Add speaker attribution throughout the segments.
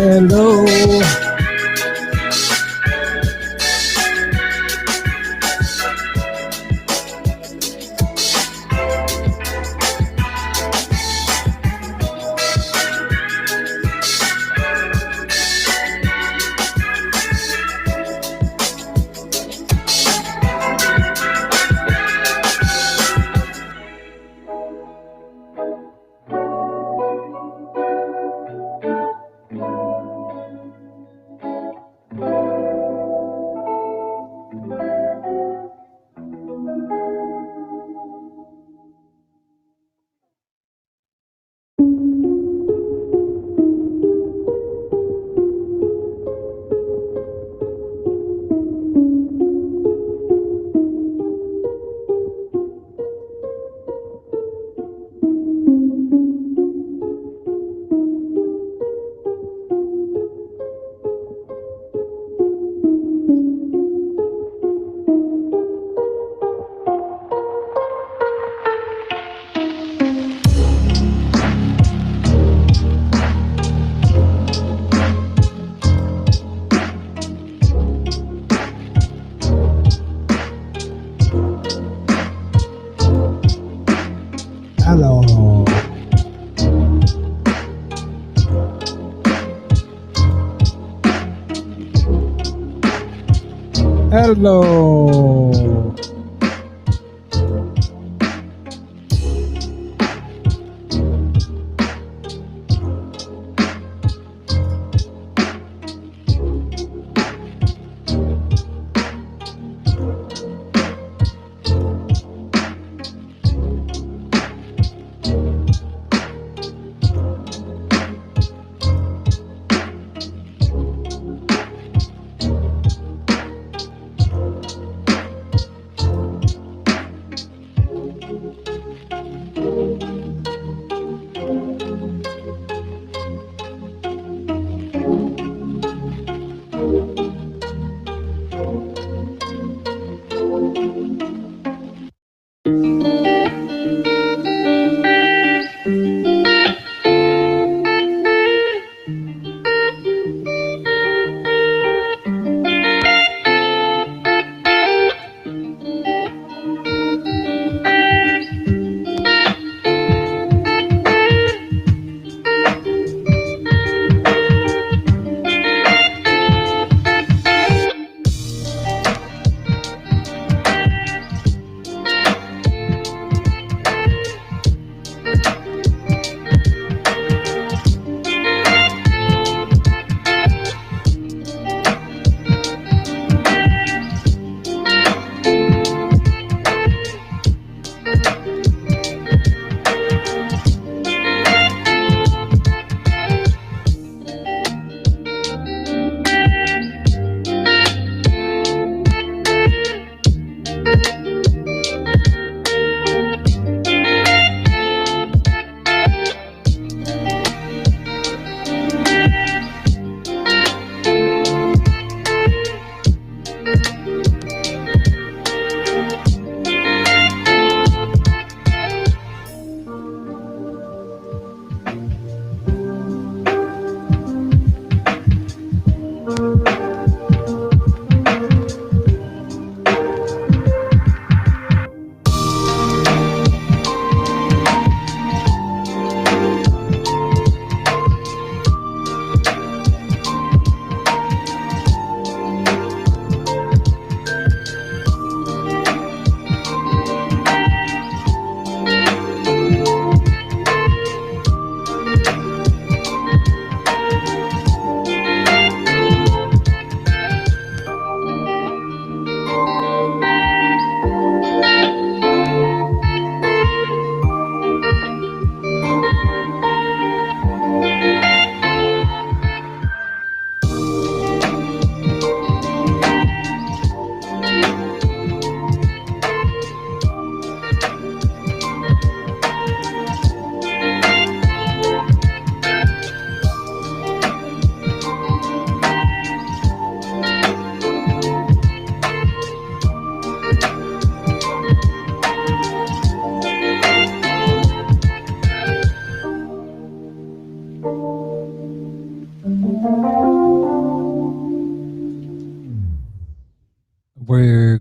Speaker 1: Hello. Hello. Hello.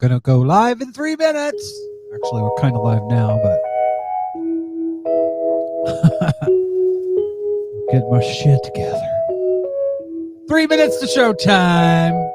Speaker 1: going to go live in 3 minutes. Actually, we're kind of live now, but get my shit together. 3 minutes to showtime.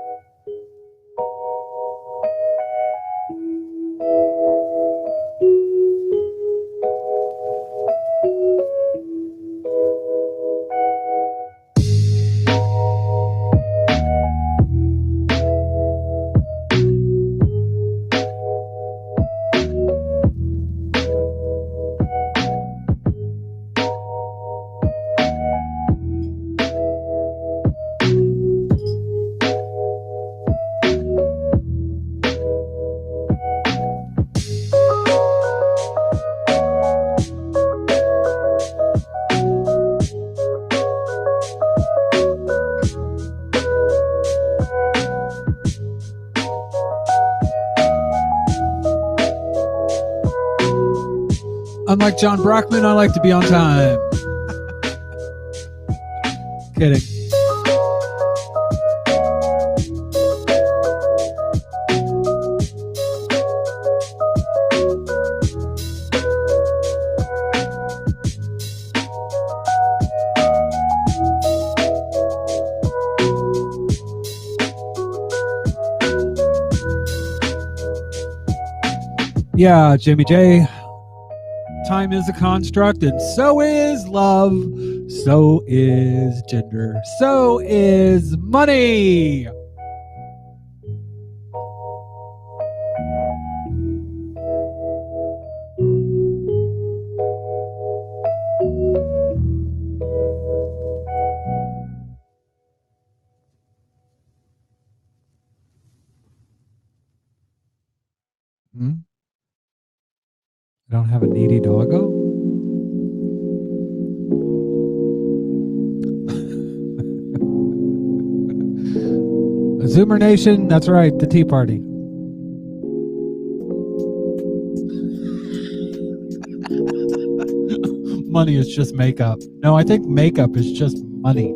Speaker 1: Unlike John Brockman, I like to be on time. Kidding. Yeah, Jimmy J. Time is a construct, and so is love, so is gender, so is money. I don't have a needy doggo? Zoomer Nation, that's right, the Tea Party. Money is just makeup. No, I think makeup is just money.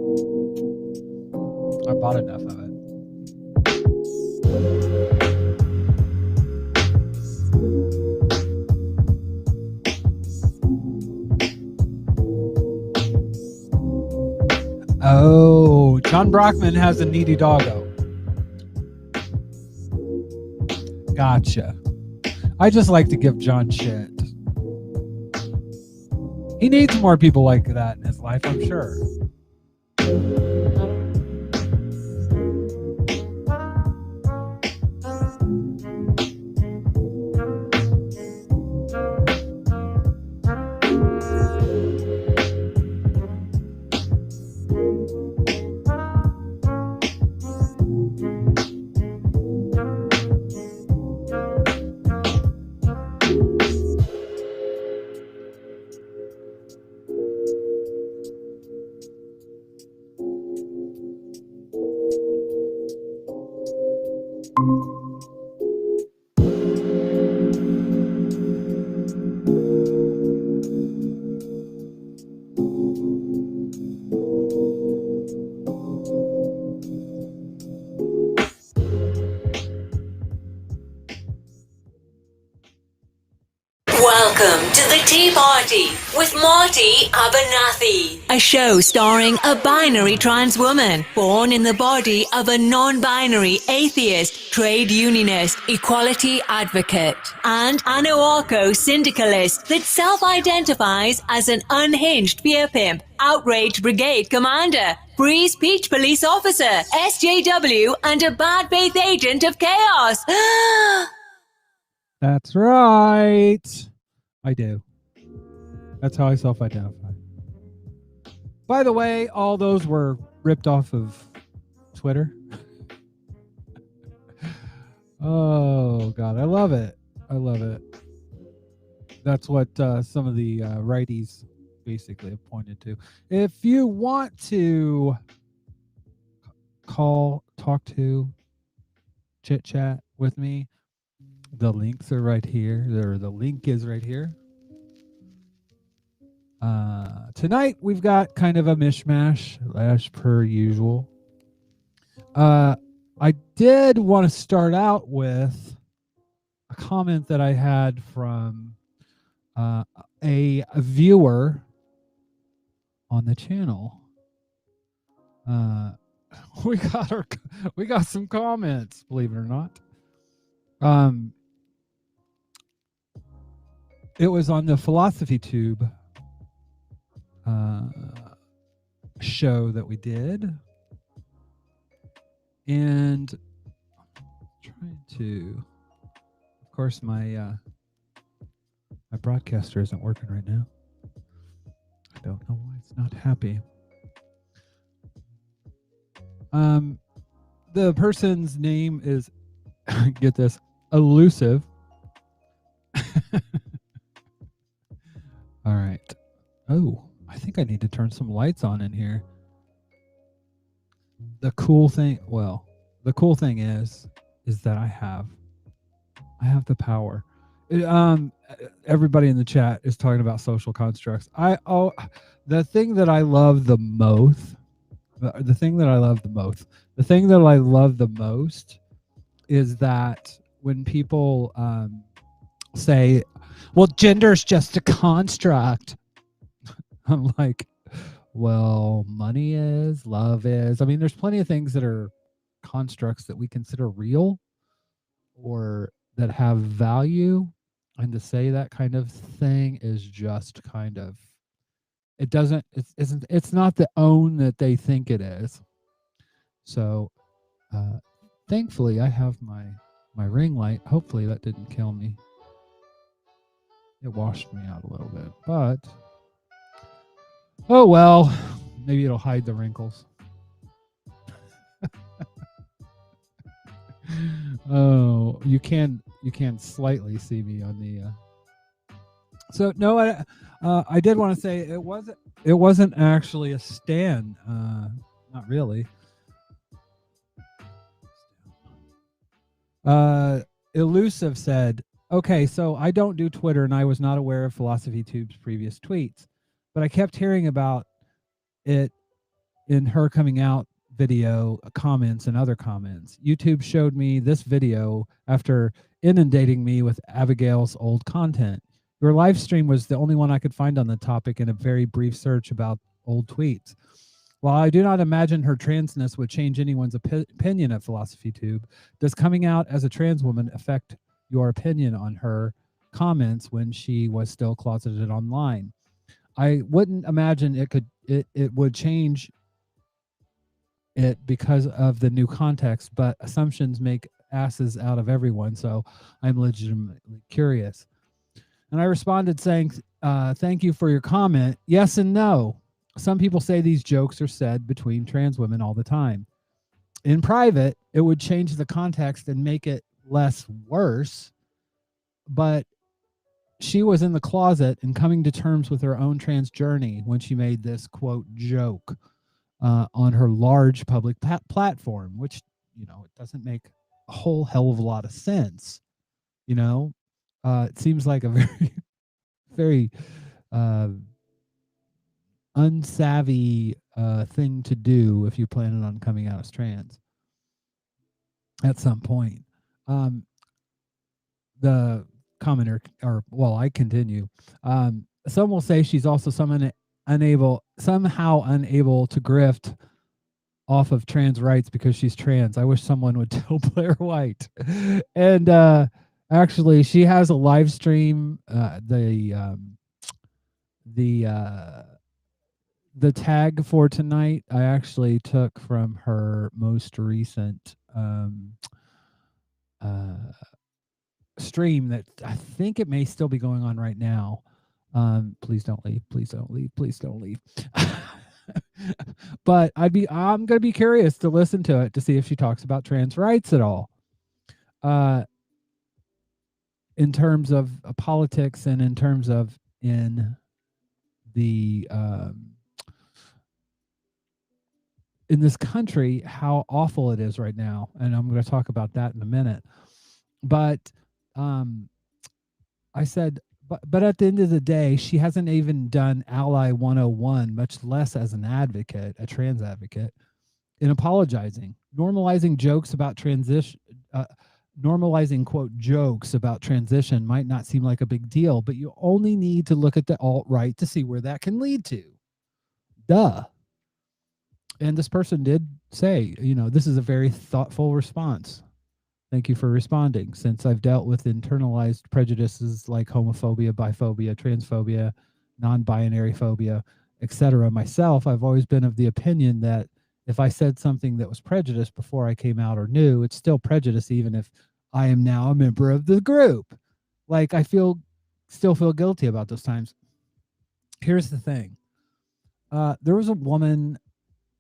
Speaker 1: I bought enough of it. Oh, John Brockman has a needy doggo. Gotcha. I just like to give John shit. He needs more people like that in his life, I'm sure.
Speaker 2: Welcome to the Tea Party with Marty Abernathy, a show starring a binary trans woman born in the body of a non-binary atheist, trade unionist, equality advocate, and an Oako syndicalist that self-identifies as an unhinged beer pimp, outrage brigade commander, free speech police officer, SJW, and a bad faith agent of chaos.
Speaker 1: That's right. I do. That's how I self-identify. By the way, all those were ripped off of Twitter. Oh, God. I love it. I love it. That's what some of the righties basically have pointed to. If you want to call, talk to, chit-chat with me, the links are right here. The link is right here. Tonight we've got kind of a mishmash as per usual. I did want to start out with comment that I had from a viewer on the channel. We got some comments, believe it or not. It was on the Philosophy Tube show that we did, and trying to, of course, my broadcaster isn't working right now. I don't know why it's not happy. The person's name is, get this, Elusive. All right. Oh, I think I need to turn some lights on in here. The cool thing is that I have the power. Everybody in the chat is talking about social constructs. The thing that I love the most is that when people say, well, gender's just a construct. I'm like, well, money is, love is. I mean, there's plenty of things that are constructs that we consider real or that have value. And to say that kind of thing is just kind of, it's not the own that they think it is. So thankfully I have my ring light. Hopefully that didn't kill me. It washed me out a little bit, but oh well, maybe it'll hide the wrinkles. Oh, you can slightly see me on the so no, I did want to say it wasn't actually a stand, not really. Elusive said, okay, so I don't do Twitter and I was not aware of Philosophy Tube's previous tweets, but I kept hearing about it in her coming out video comments and other comments. YouTube showed me this video after inundating me with Abigail's old content. Your live stream was the only one I could find on the topic in a very brief search about old tweets. While I do not imagine her transness would change anyone's opinion of Philosophy Tube, does coming out as a trans woman affect your opinion on her comments when she was still closeted online? I wouldn't imagine it would change it because of the new context, but assumptions make asses out of everyone, so I'm legitimately curious. And I responded saying, thank you for your comment. Yes and no. Some people say these jokes are said between trans women all the time. In private, it would change the context and make it less worse, but she was in the closet and coming to terms with her own trans journey when she made this, quote, joke on her large public platform, which, you know, it doesn't make a whole hell of a lot of sense. You know, it seems like a very, very unsavvy thing to do if you're planning on coming out as trans at some point. The commenter, I continue. Some will say she's also somehow unable to grift off of trans rights because she's trans. I wish someone would tell Blair White. And actually, she has a live stream. The tag for tonight I actually took from her most recent stream that I think it may still be going on right now. Please don't leave. Please don't leave. Please don't leave. But I'm going to be curious to listen to it to see if she talks about trans rights at all. In terms of politics and in terms of in the in this country, how awful it is right now. And I'm going to talk about that in a minute. But I said, but at the end of the day, she hasn't even done Ally 101, much less as an advocate, a trans advocate, in apologizing, normalizing jokes about transition, normalizing, quote, jokes about transition might not seem like a big deal, but you only need to look at the alt-right to see where that can lead to. Duh. And this person did say, this is a very thoughtful response. Thank you for responding. Since I've dealt with internalized prejudices like homophobia, biphobia, transphobia, non-binary phobia, etc. myself, I've always been of the opinion that if I said something that was prejudiced before I came out or knew, it's still prejudice, even if I am now a member of the group. Like, I still feel guilty about those times. Here's the thing. There was a woman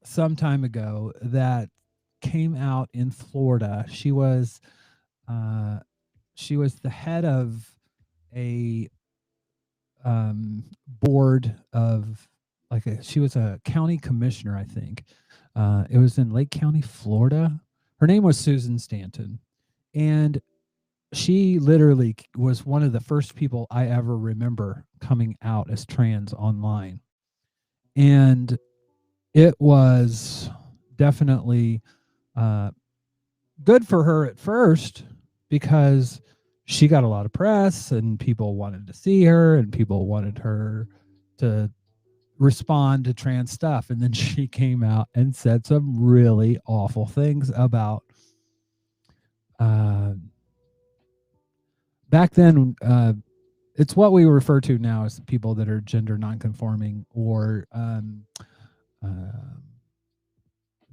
Speaker 1: some time ago that came out in Florida. She was the head of a board of she was a county commissioner, I think. It was in Lake County, Florida. Her name was Susan Stanton, and she literally was one of the first people I ever remember coming out as trans online. And it was definitely good for her at first because she got a lot of press and people wanted to see her and people wanted her to respond to trans stuff. And then she came out and said some really awful things about back then. It's what we refer to now as people that are gender nonconforming or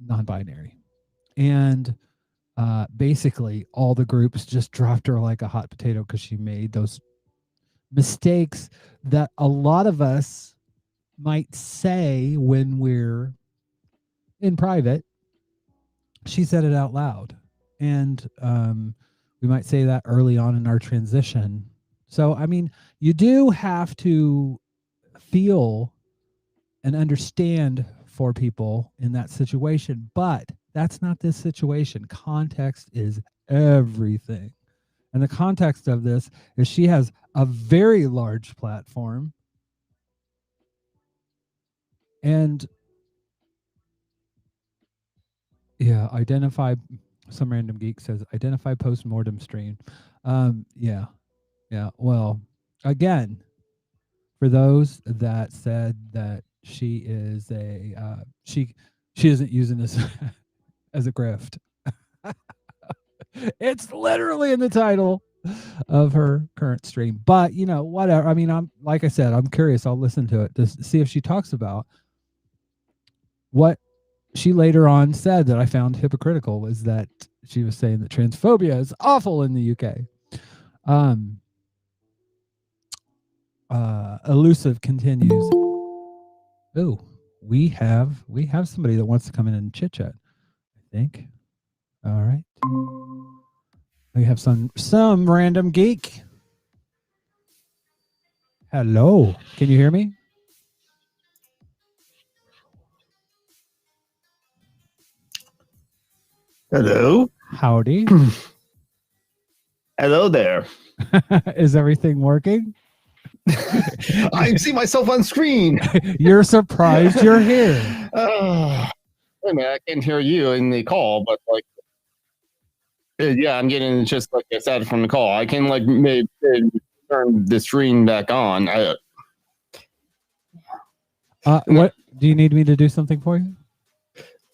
Speaker 1: non-binary. And basically all the groups just dropped her like a hot potato because she made those mistakes that a lot of us might say when we're in private. She said it out loud, and we might say that early on in our transition. So, I mean, you do have to feel and understand for people in that situation, but that's not this situation. Context is everything. And the context of this is she has a very large platform. And yeah, some random geek says, identify post-mortem stream. Yeah. Well, again, for those that said that she is she isn't using this as a grift. It's literally in the title of her current stream. But, whatever. I mean, like I said, I'm curious. I'll listen to it to see if she talks about what she later on said that I found hypocritical, is that she was saying that transphobia is awful in the UK. Elusive continues. Oh, we have somebody that wants to come in and chit chat, I think. All right. We have some random geek. Hello. Can you hear me?
Speaker 3: Hello.
Speaker 1: Howdy.
Speaker 3: Hello there.
Speaker 1: Is everything working?
Speaker 3: I see myself on screen.
Speaker 1: You're surprised you're here.
Speaker 3: Wait a minute, I can hear you in the call, but yeah, I'm getting just like I said from the call. I can maybe turn the screen back on.
Speaker 1: What do you need me to do something for you?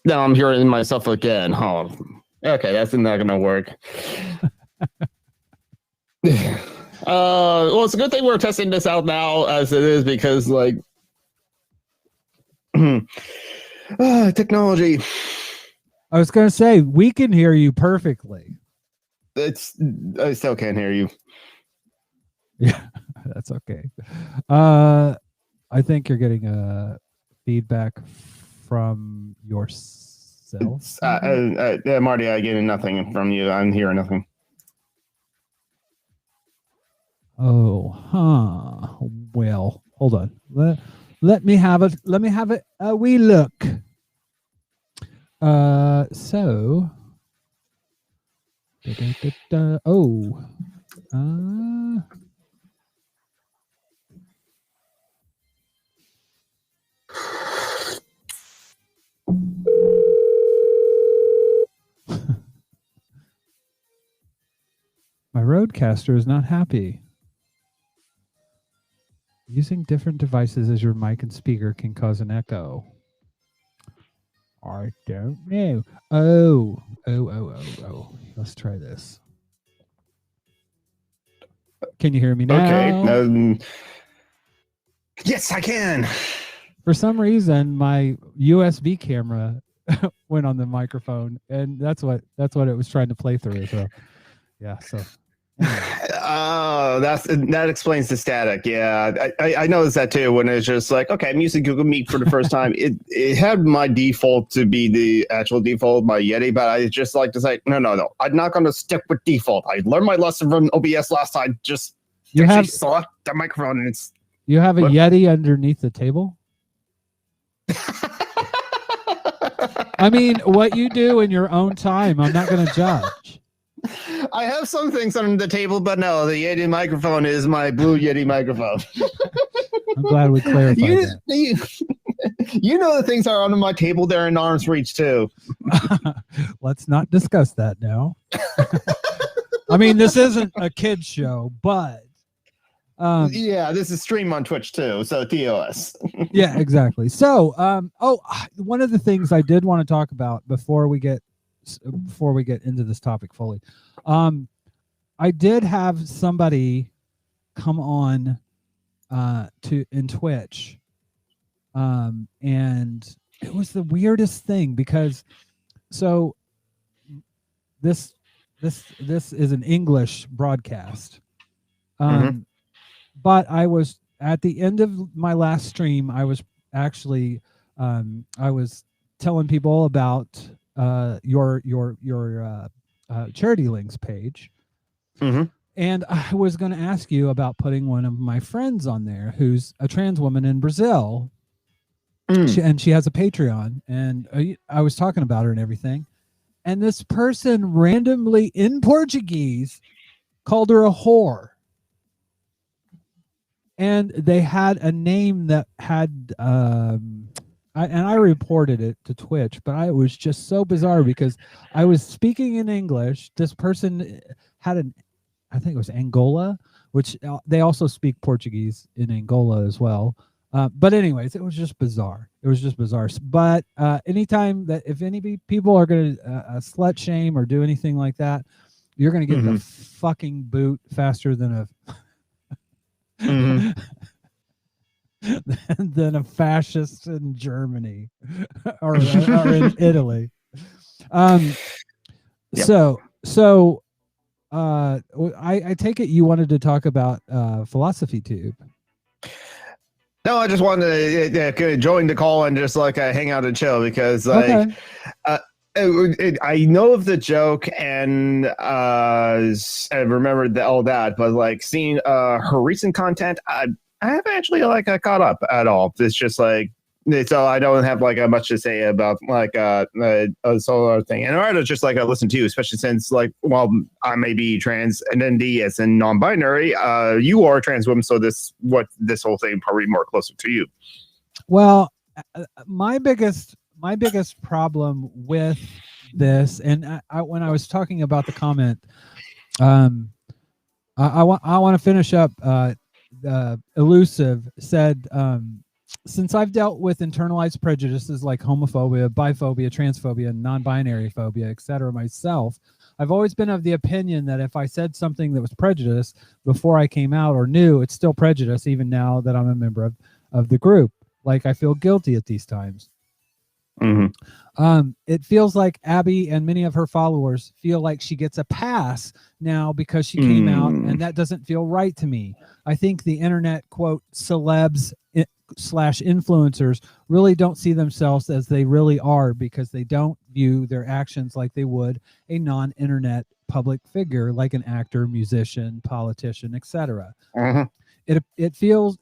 Speaker 3: No, I'm hearing myself again. Oh, okay, that's not gonna work. Well, it's a good thing we're testing this out now as it is, because technology.
Speaker 1: I was going to say, we can hear you perfectly.
Speaker 3: I still can't hear you.
Speaker 1: Yeah, that's okay. I think you're getting feedback from yourself.
Speaker 3: Marty, I'm getting nothing from you. I'm hearing nothing.
Speaker 1: Oh, huh. Well, hold on. Let me have it. Let me have a wee look. So. Oh. Rodecaster is not happy. Using different devices as your mic and speaker can cause an echo. I don't know. Oh. Let's try this. Can you hear me now?
Speaker 3: Okay. Yes, I can.
Speaker 1: For some reason, my USB camera went on the microphone, and that's what it was trying to play through. So, yeah. So.
Speaker 3: Oh, that explains the static. Yeah, I noticed that too. When it's just like, okay, I'm using Google Meet for the first time. It had my default to be the actual default, my Yeti, but I just like to say, no. I'm not going to stick with default. I learned my lesson from OBS last time. Just select the microphone, and it's.
Speaker 1: You have a Yeti underneath the table? I mean, what you do in your own time, I'm not going to judge.
Speaker 3: I have some things under the table, but no, the Yeti microphone is my Blue Yeti microphone.
Speaker 1: I'm glad we clarified that.
Speaker 3: You know the things that are under my table, they're in arm's reach too.
Speaker 1: Let's not discuss that now. I mean, this isn't a kid's show, but
Speaker 3: yeah, this is streamed on Twitch too, so TOS.
Speaker 1: Yeah, exactly. So one of the things I did want to talk about before we get into this topic fully, I did have somebody come on in Twitch, and it was the weirdest thing because this is an English broadcast. But I was at the end of my last stream, I was actually I was telling people about your charity links page. And I was going to ask you about putting one of my friends on there who's a trans woman in Brazil. She has a Patreon, and I was talking about her and everything. And this person randomly in Portuguese called her a whore. And they had a name that had, I reported it to Twitch, but it was just so bizarre because I was speaking in English. This person had I think it was Angola, which they also speak Portuguese in Angola as well. But anyways, it was just bizarre. But anytime that if any people are going to slut shame or do anything like that, you're going to get the fucking boot faster than a than a fascist in Germany or in Italy. So I take it you wanted to talk about Philosophy Tube.
Speaker 3: No, I just wanted to join the call and just like hang out and chill because I know of the joke and I remembered all that, but like seeing her recent content, I haven't actually caught up at all. It's just like, so I don't have much to say about a solo thing. And I'd just listen to you, especially since while I may be trans and ND as in non-binary, you are a trans woman, so this whole thing probably more closer to you. Well,
Speaker 1: my biggest problem with this, and when I was talking about the comment, I want to finish up. Elusive said, since I've dealt with internalized prejudices like homophobia, biphobia, transphobia, and non-binary phobia, etc. myself, I've always been of the opinion that if I said something that was prejudice before I came out or knew, it's still prejudice even now that I'm a member of the group. I feel guilty at these times. It feels like Abby and many of her followers feel like she gets a pass now because she came out, and that doesn't feel right to me. I think the internet, quote, celebs / influencers really don't see themselves as they really are because they don't view their actions like they would a non-internet public figure like an actor, musician, politician, etc. It feels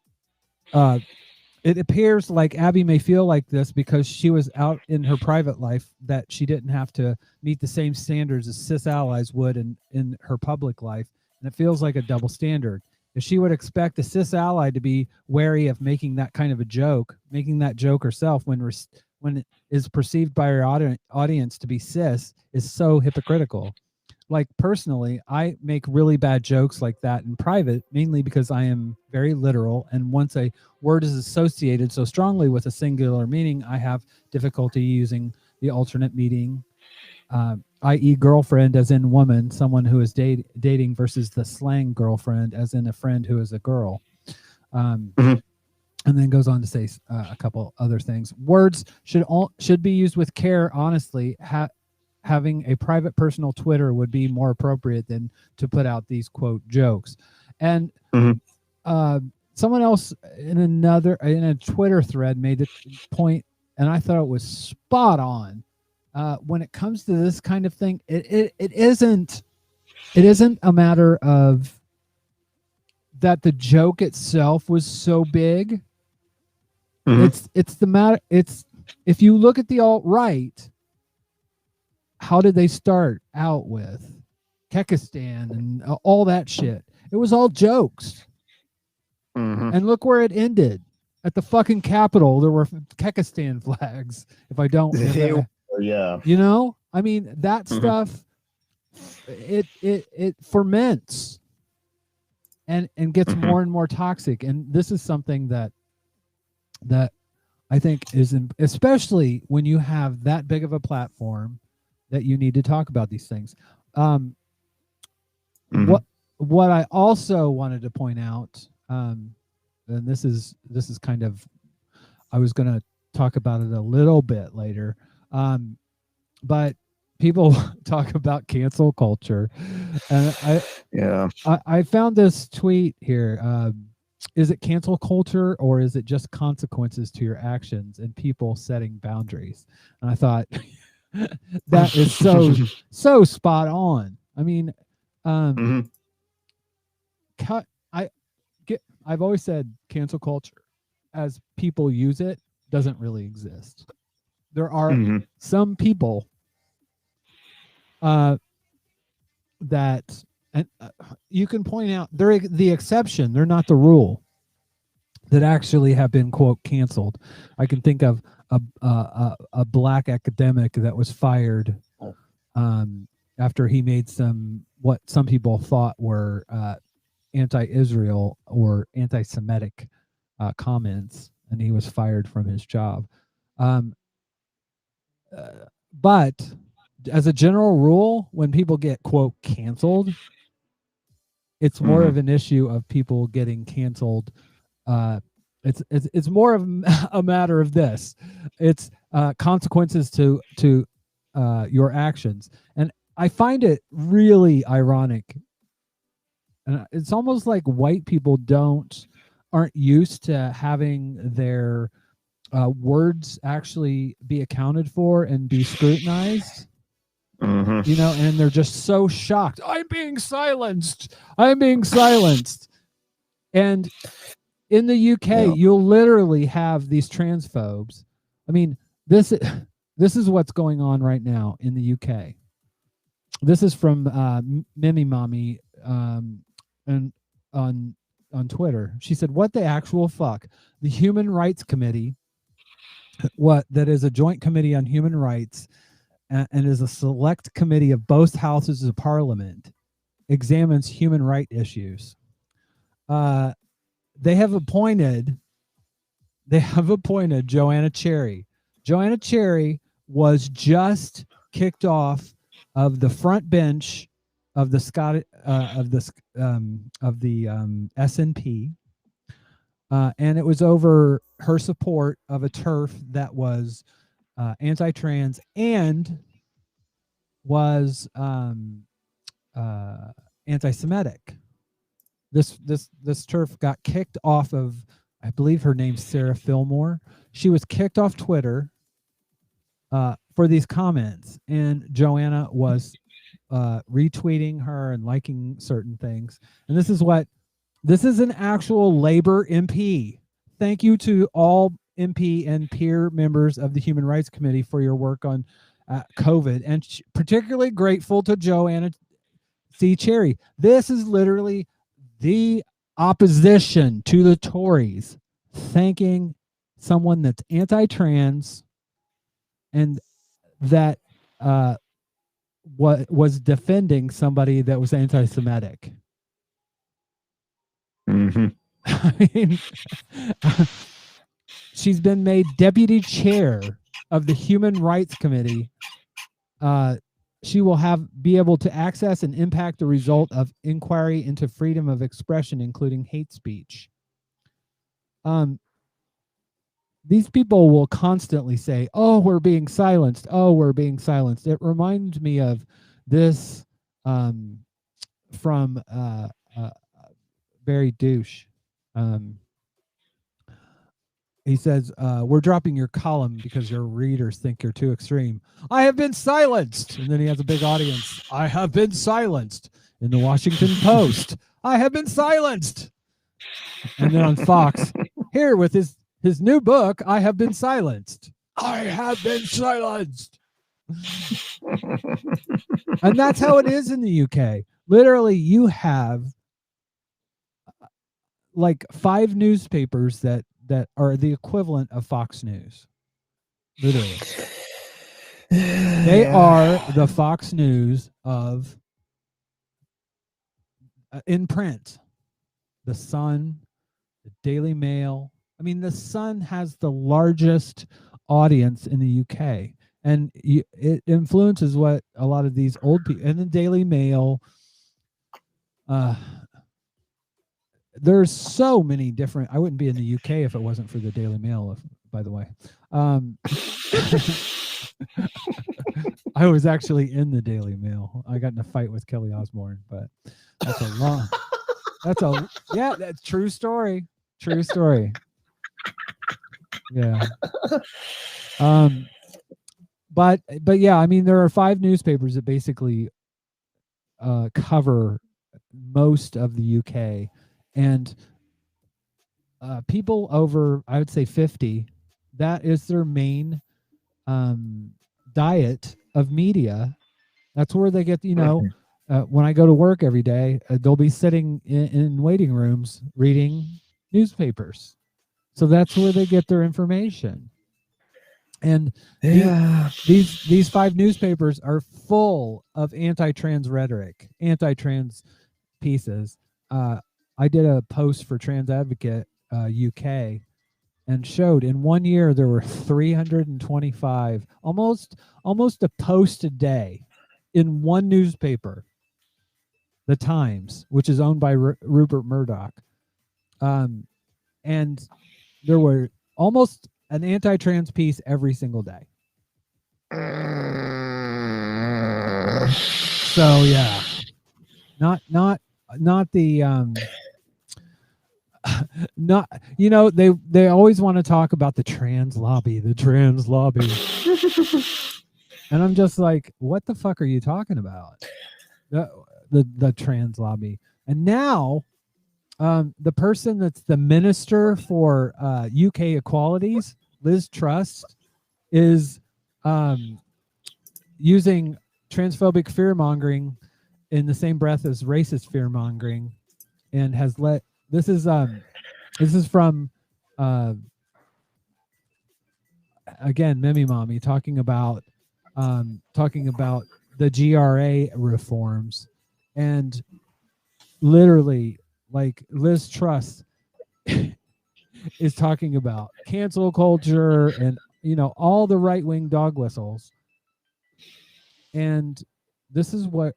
Speaker 1: it appears like Abby may feel like this because she was out in her private life that she didn't have to meet the same standards as cis allies would in her public life. And it feels like a double standard. If she would expect a cis ally to be wary of making that kind of a joke, making that joke herself when it is perceived by her audience to be cis is so hypocritical. like personally, I make really bad jokes like that in private, mainly because I am very literal. And once a word is associated so strongly with a singular meaning, I have difficulty using the alternate meaning, i.e., girlfriend as in woman, someone who is dating, versus the slang girlfriend as in a friend who is a girl.
Speaker 3: Mhm.
Speaker 1: And then goes on to say a couple other things. Words should be used with care. Honestly, having a private personal Twitter would be more appropriate than to put out these quote jokes. And
Speaker 3: Mhm.
Speaker 1: someone else in a Twitter thread made the point, and I thought it was spot on. When it comes to this kind of thing, it isn't a matter of that the joke itself was so big.
Speaker 3: Mhm.
Speaker 1: It's the matter. It's if you look at the alt-right, how did they start out with Kekistan and all that shit? It was all jokes.
Speaker 3: Mhm.
Speaker 1: And look where it ended. At the fucking Capitol, there were Kekistan flags. If I don't,
Speaker 3: Yeah.
Speaker 1: you know, I mean, that
Speaker 3: Mhm.
Speaker 1: stuff, it ferments and gets
Speaker 3: Mhm.
Speaker 1: more and more toxic. And this is something that I think is, especially when you have that big of a platform, that you need to talk about these things.
Speaker 3: Mhm.
Speaker 1: What I also wanted to point out, and this is kind of, I was going to talk about it a little bit later, but people talk about cancel culture, and I found this tweet here. Is it cancel culture, or is it just consequences to your actions and people setting boundaries? And I thought that is so spot on. I mean,
Speaker 3: Mhm.
Speaker 1: cut. I've always said cancel culture, as people use it, doesn't really exist. There are
Speaker 3: Mhm.
Speaker 1: some people that, and you can point out, they're the exception, they're not the rule, that actually have been quote canceled. I can think of a black academic that was fired after he made what some people thought were anti-Israel or anti-Semitic comments, and he was fired from his job. Um, but as a general rule, when people get quote canceled, it's more of
Speaker 3: Mhm.
Speaker 1: an issue of people getting canceled. It's more of a matter of this. It's consequences to your actions, and I find it really ironic. And it's almost like white people aren't used to having their words actually be accounted for and be scrutinized.
Speaker 3: Mhm.
Speaker 1: You know, and they're just so shocked. I'm being silenced. I'm being silenced. And in the UK,
Speaker 3: Yeah.
Speaker 1: you'll literally have these transphobes. I mean, this is what's going on right now in the UK. This is from Mimi Mommy, and on Twitter. She said, "What the actual fuck? The Human Rights Committee, what that is a joint committee on human rights, and is a select committee of both houses of parliament, examines human right issues. Uh, they have appointed Joanna Cherry. Joanna Cherry was just kicked off of the front bench of the SNP, and it was over her support of a TERF that was anti-trans and was anti-Semitic. This TERF got kicked off of, I believe her name's Sarah Fillmore. She was kicked off Twitter for these comments, and Joanna was retweeting her and liking certain things. And this is an actual Labor MP. Thank you to all MP and peer members of the Human Rights Committee for your work on COVID, and particularly grateful to Joanna C. Cherry. This is literally the opposition to the Tories thanking someone that's anti-trans and that what was defending somebody that was anti-Semitic.
Speaker 3: Mm-hmm.
Speaker 1: I mean, she's been made deputy chair of the Human Rights Committee. She will be able to access and impact the result of inquiry into freedom of expression, including hate speech. These people will constantly say, "Oh, we're being silenced. Oh, we're being silenced." It reminds me of this from Barry Douche. He says, "We're dropping your column because your readers think you're too extreme. I have been silenced." And then he has a big audience. "I have been silenced." In the Washington Post, "I have been silenced." And then on Fox, here with his new book, "I have been silenced." "I have been silenced." And that's how it is in the UK. Literally, you have like 5 newspapers that are the equivalent of Fox News. Literally. They are the Fox News of in print. The Sun, the Daily Mail. I mean, the Sun has the largest audience in the UK, and it influences what a lot of these old people, and the Daily Mail. There's so many different. I wouldn't be in the UK if it wasn't for the Daily Mail, by the way. I was actually in the Daily Mail. I got in a fight with Kelly Osbourne, but that's that's true story. True story. Yeah. But yeah, I mean, there are 5 newspapers that basically cover most of the UK, and people over, I would say 50, that is their main diet of media. That's where they get, when I go to work every day, they'll be sitting in waiting rooms reading newspapers. So that's where they get their information. And these 5 newspapers are full of anti-trans rhetoric, anti-trans pieces. I did a post for Trans Advocate UK and showed in 1 year there were 325, almost a post a day in one newspaper, The Times, which is owned by Rupert Murdoch. And there were almost an anti-trans piece every single day. So yeah, not the not, they always want to talk about the trans lobby. And I'm just like, what the fuck are you talking about? The trans lobby. And now the person that's the minister for UK equalities, Liz Truss, is using transphobic fear-mongering in the same breath as racist fear-mongering, and has let this is from again, Mimi Mommy talking about the GRA reforms, and literally, like, Liz Truss is talking about cancel culture and all the right-wing dog whistles. And this is where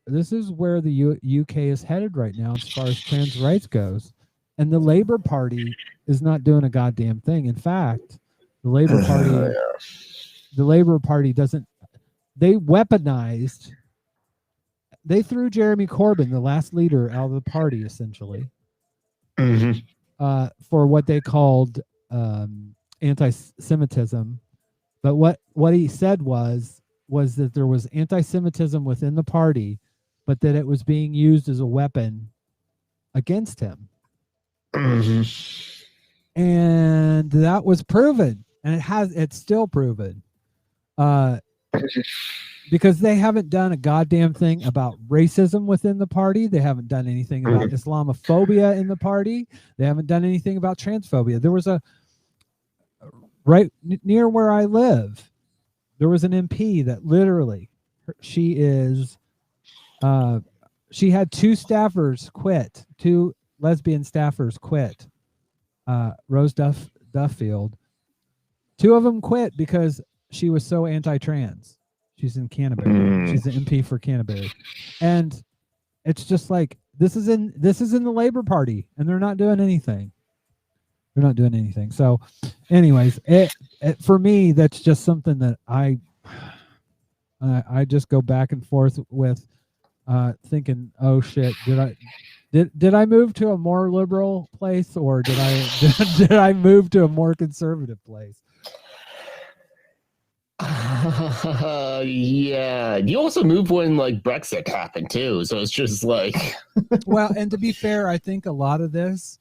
Speaker 1: the UK is headed right now as far as trans rights goes. And the Labour Party is not doing a goddamn thing. In fact, the Labour Party doesn't. They weaponized. They threw Jeremy Corbyn, the last leader, out of the party, essentially, for what they called anti-Semitism. But what he said was that there was anti-Semitism within the party, but that it was being used as a weapon against him. And that was proven, and it's still proven, because they haven't done a goddamn thing about racism within the party. They haven't done anything about Islamophobia in the party. They haven't done anything about transphobia. There was right near where I live, there was an MP that literally, she is she had two staffers quit, two lesbian staffers quit. Rose Duffield. Two of them quit because she was so anti-trans. She's in Canterbury. She's an MP for Canterbury, and it's just like this is in the Labor Party, and they're not doing anything. They're not doing anything. So, anyways, it for me, that's just something that I just go back and forth with, thinking, oh shit, did I move to a more liberal place, or did I move to a more conservative place?
Speaker 3: Yeah, you also moved when like Brexit happened too, so it's just like
Speaker 1: well, and to be fair, I think a lot of this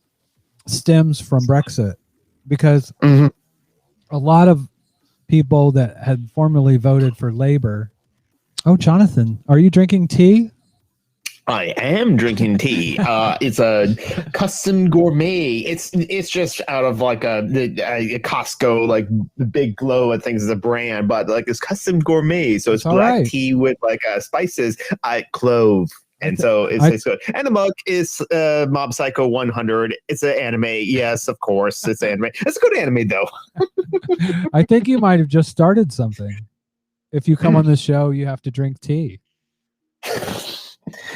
Speaker 1: stems from Brexit, because a lot of people that had formerly voted for Labor. Oh, Jonathan, are you drinking tea?
Speaker 3: I am drinking tea. It's a custom gourmet. It's just out of like a Costco, like the Big Glow, I think is a brand, but like it's custom gourmet. So it's black tea with like spices, clove. And so it's good. And the mug is Mob Psycho 100. It's an anime. Yes, of course, it's anime. It's a good anime though.
Speaker 1: I think you might have just started something. If you come on the show, you have to drink tea.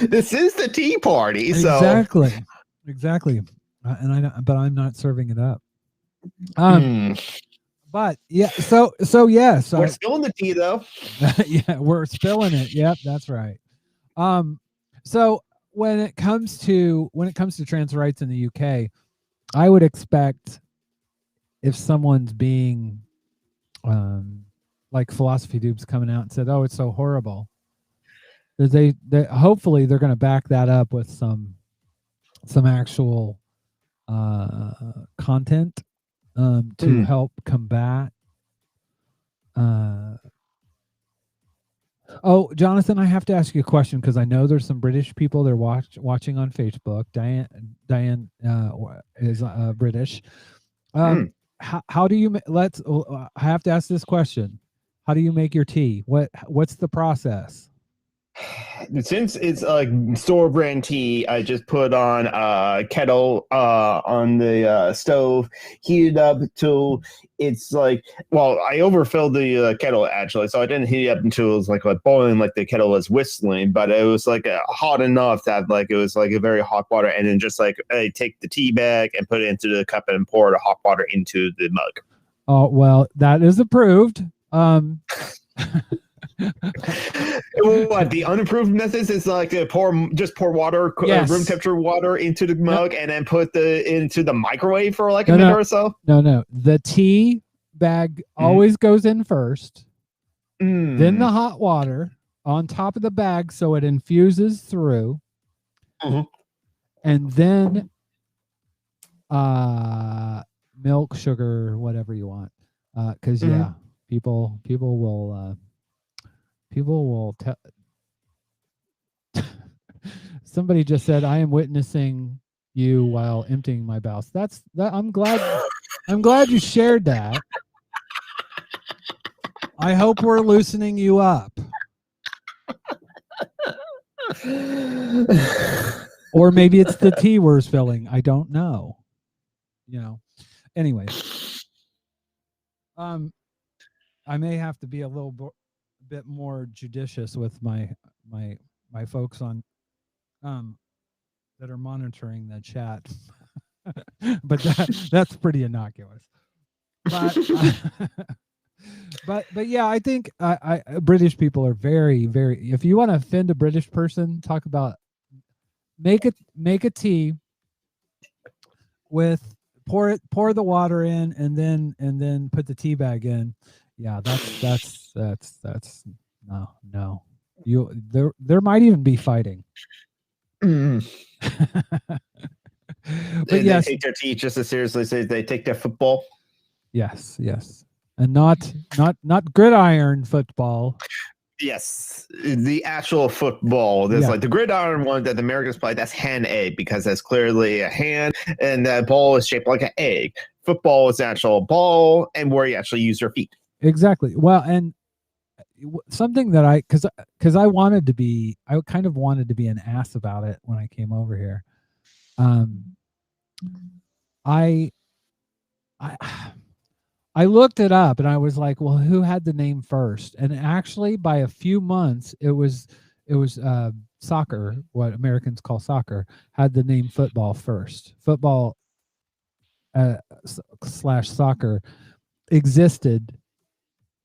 Speaker 3: This is the tea party, so
Speaker 1: exactly. But I'm not serving it up. But yeah, so yes,
Speaker 3: we're spilling the tea though.
Speaker 1: Yeah, we're spilling it. Yep, that's right. So when it comes to trans rights in the UK, I would expect if someone's being like Philosophy Dube's coming out and said, "Oh, it's so horrible," they hopefully they're going to back that up with some actual content to help combat. Oh, Jonathan, I have to ask you a question because I know there's some British people they're watching on Facebook. Diane is British. How do you I have to ask this question. How do you make your tea? What's the process?
Speaker 3: Since it's like store brand tea, I just put on a kettle on the stove, heat it up till it's like, well, I overfilled the kettle actually, so I didn't heat it up until it was like boiling, like the kettle was whistling, but it was like hot enough that like it was like a very hot water, and then just like I take the tea bag and put it into the cup and pour the hot water into the mug.
Speaker 1: Oh well, that is approved.
Speaker 3: What the unapproved methods is like pour water, room temperature water into the mug, and then put into the microwave for like a minute or so.
Speaker 1: No, the tea bag always goes in first, then the hot water on top of the bag so it infuses through, and then milk, sugar, whatever you want, because people will tell. Somebody just said, I am witnessing you while emptying my bowels. I'm glad you shared that. I hope we're loosening you up. Or maybe it's the tea we're spilling. I don't know. Anyway. I may have to be a little bit more judicious with my folks on that are monitoring the chat. But that's pretty innocuous. But yeah, I think British people are very, very, if you want to offend a British person, talk about make a tea with pour the water in and then put the tea bag in. Yeah, that's no. There might even be fighting. But
Speaker 3: they take their tea just as seriously as they take their football.
Speaker 1: Yes, and not gridiron football.
Speaker 3: Yes, the actual football. There's like the gridiron one that the Americans play. That's hand egg because that's clearly a hand, and that ball is shaped like an egg. Football is actual ball, and where you actually use your feet.
Speaker 1: Exactly. Well, and something that because I wanted to be, I kind of wanted to be an ass about it when I came over here. I looked it up and I was like, well, who had the name first? And actually, by a few months, it was soccer, what Americans call soccer, had the name football first. Football / soccer existed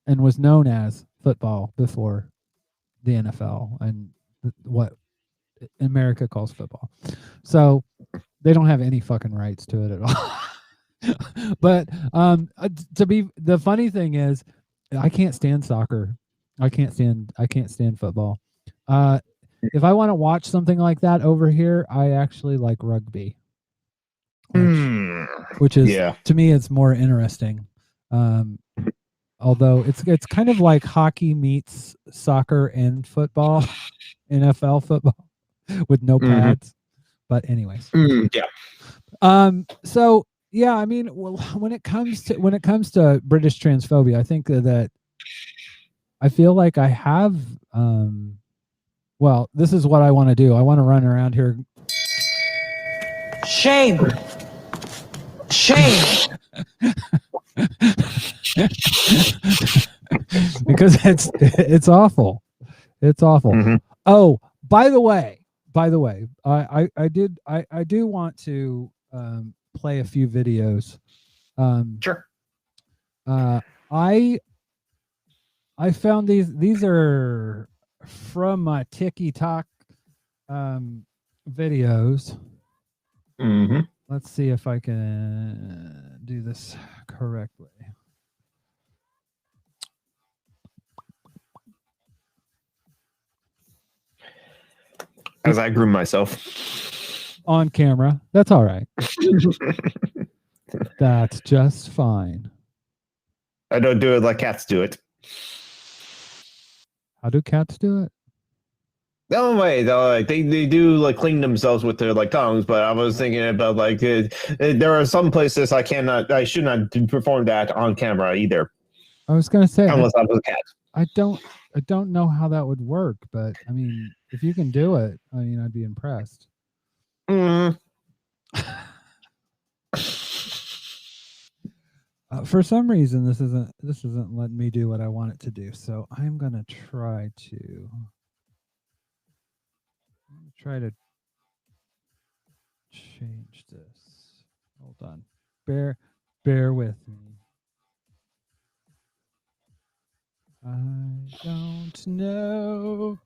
Speaker 1: and was known as football before the NFL and what America calls football. So they don't have any fucking rights to it at all. But the funny thing is, I can't stand soccer. I can't stand football. If I want to watch something like that over here, I actually like rugby, which is to me it's more interesting. Although it's kind of like hockey meets soccer and football, NFL football with no pads. But anyways, So yeah, I mean, well, when it comes to British transphobia, I think that I feel like I have. Well, this is what I want to do. I want to run around here.
Speaker 4: Shame.
Speaker 1: Because it's awful. It's awful. Oh, by the way, I do want to play a few videos.
Speaker 3: Sure.
Speaker 1: I found these are from my TikTok videos. Let's see if I can do this correctly.
Speaker 3: As I groom myself
Speaker 1: on camera. That's all right. That's just fine.
Speaker 3: I don't do it like cats do it.
Speaker 1: How do cats do it?
Speaker 3: No way. They do like clean themselves with their like tongues, but I was thinking about like there are some places I should not perform that on camera either.
Speaker 1: I was gonna say
Speaker 3: unless I was a cat.
Speaker 1: I don't know how that would work, but I mean, if you can do it, I mean, I'd be impressed. For some reason, this isn't letting me do what I want it to do. So I'm gonna try to change this. Hold on, bear with me. I don't know.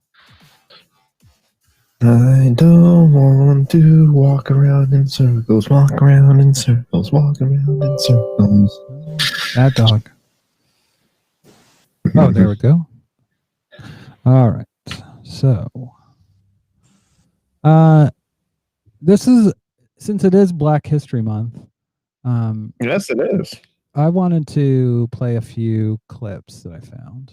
Speaker 3: I don't want to walk around in circles, walk around in circles, walk around in circles.
Speaker 1: That dog. Oh, there we go. All right. So, this is, since it is Black History Month.
Speaker 3: Yes, it is.
Speaker 1: I wanted to play a few clips that I found.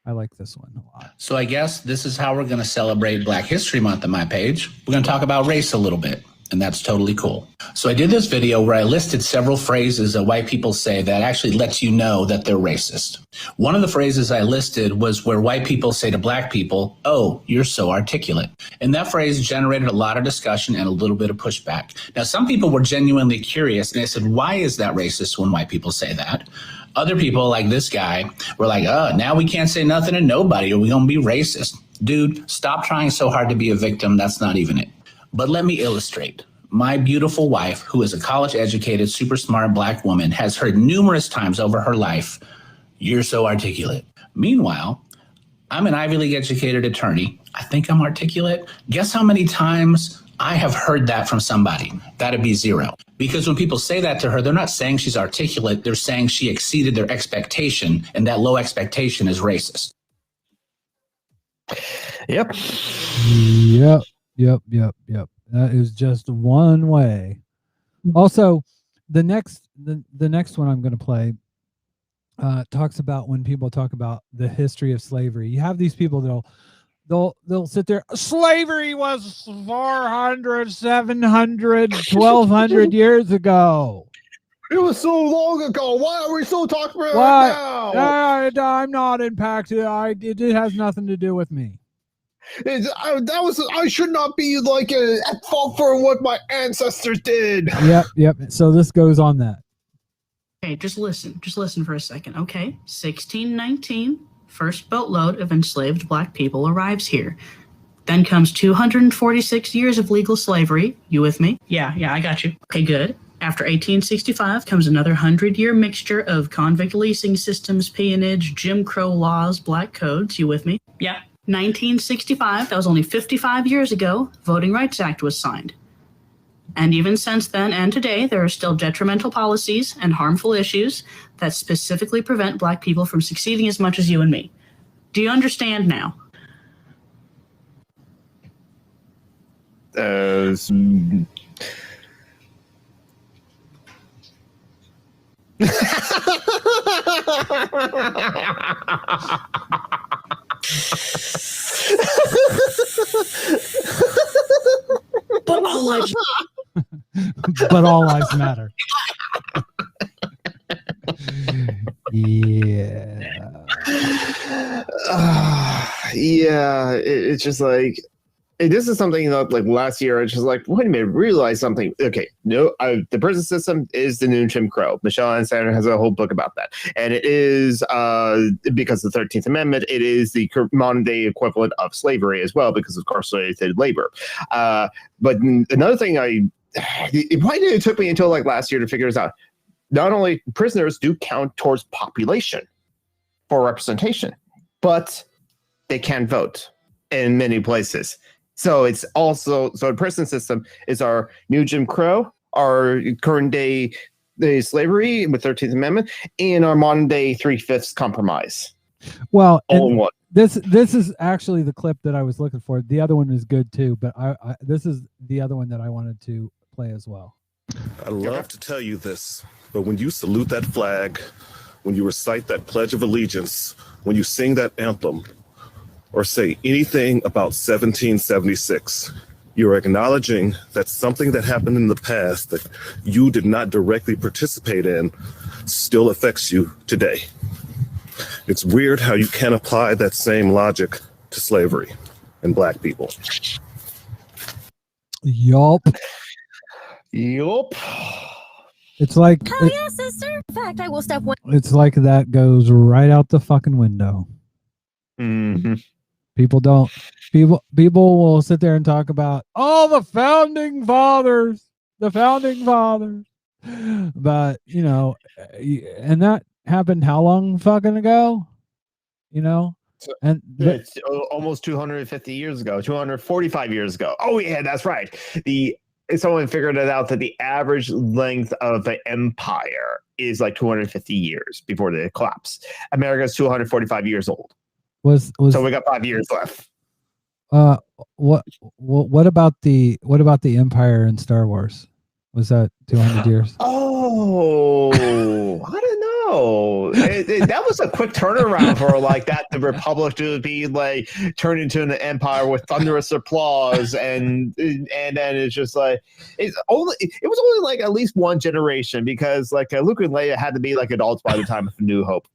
Speaker 1: I like this one a lot.
Speaker 5: So I guess this is how we're going to celebrate Black History Month on my page. We're going to talk about race a little bit, and that's totally cool. So I did this video where I listed several phrases that white people say that actually lets you know that they're racist. One of the phrases I listed was where white people say to black people, "Oh, you're so articulate." And that phrase generated a lot of discussion and a little bit of pushback. Now, some people were genuinely curious, and they said, why is that racist when white people say that? Other people, like this guy, were like, oh, now we can't say nothing to nobody or we're going to be racist. Dude, stop trying so hard to be a victim. That's not even it. But let me illustrate. My beautiful wife, who is a college-educated, super smart black woman, has heard numerous times over her life, "You're so articulate." Meanwhile, I'm an Ivy League educated attorney. I think I'm articulate. Guess how many times I have heard that from somebody? That'd be 0. Because when people say that to her, they're not saying she's articulate. They're saying she exceeded their expectation, and that low expectation is racist.
Speaker 3: Yep.
Speaker 1: That is just one way. Also, the next one I'm going to play talks about when people talk about the history of slavery. You have these people they'll sit there. Slavery was 400, 700, 1200 years ago.
Speaker 3: It was so long ago. Why are we still talking about it now?
Speaker 1: I'm not impacted. It has nothing to do with me.
Speaker 3: I should not be like at fault for what my ancestors did.
Speaker 1: Yep. So this goes on that.
Speaker 4: Okay, just listen for a second. Okay, 1619, first boatload of enslaved black people arrives here. Then comes 246 years of legal slavery. You with me? Yeah, I got you. Okay, good. After 1865 comes another 100-year mixture of convict leasing systems, peonage, Jim Crow laws, black codes. You with me? Yeah. 1965, that was only 55 years ago, Voting Rights Act was signed. And even since then and today, there are still detrimental policies and harmful issues that specifically prevent black people from succeeding as much as you and me. Do you understand now? But all lives
Speaker 1: But all lives matter. Yeah.
Speaker 3: It's just like this is something that like last year I was just like, wait a minute, realize something. Okay, no, the prison system is the new Jim Crow. Michelle Ann has a whole book about that, and it is because of the 13th Amendment, it is the modern day equivalent of slavery as well because of incarcerated labor. But another thing why did it took me until like last year to figure this out? Not only prisoners do count towards population for representation, but they can't vote in many places. So it's also, the prison system is our new Jim Crow, our current day slavery with 13th Amendment, and our modern day 3/5 compromise.
Speaker 1: Well,
Speaker 3: all in one.
Speaker 1: This is actually the clip that I was looking for. The other one is good too, but this is the other one that I wanted to play as well.
Speaker 6: I love to tell you this, but when you salute that flag, when you recite that Pledge of Allegiance, when you sing that anthem, or say anything about 1776, you're acknowledging that something that happened in the past that you did not directly participate in still affects you today. It's weird how you can't apply that same logic to slavery and black people.
Speaker 1: Yup. It's like,
Speaker 7: yeah, sister. In fact, I will step one.
Speaker 1: It's like that goes right out the fucking window.
Speaker 3: Mm-hmm.
Speaker 1: People will sit there and talk about the founding fathers, but you know, and that happened how long fucking ago, you know? And
Speaker 3: it's almost 250 years ago, 245 years ago. Oh yeah, that's right. Someone figured it out that the average length of the empire is like 250 years before the collapse. America is 245 years old. So we got 5 years left.
Speaker 1: What about the empire in Star Wars? Was that 200 years?
Speaker 3: Oh, I don't know. That was a quick turnaround for like that. The Republic to be like turned into an empire with thunderous applause, and then it's just like it was only like at least one generation because like Luke and Leia had to be like adults by the time of New Hope.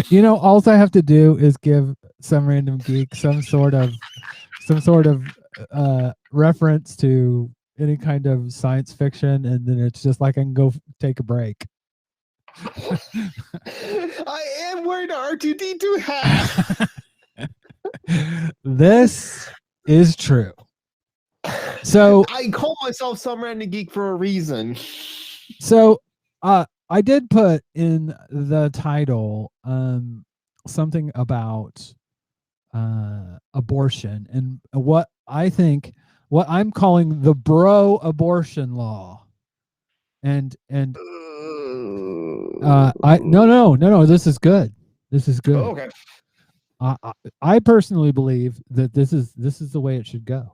Speaker 1: You know, all I have to do is give some random geek some sort of reference to any kind of science fiction, and then it's just like I can go take a break.
Speaker 3: I am wearing an R2-D2 hat.
Speaker 1: This is true. So
Speaker 3: I call myself some random geek for a reason.
Speaker 1: So I did put in the title something about abortion and what I'm calling the bro abortion law. And no, this is good. This is good.
Speaker 3: Oh, okay.
Speaker 1: I personally believe that this is the way it should go.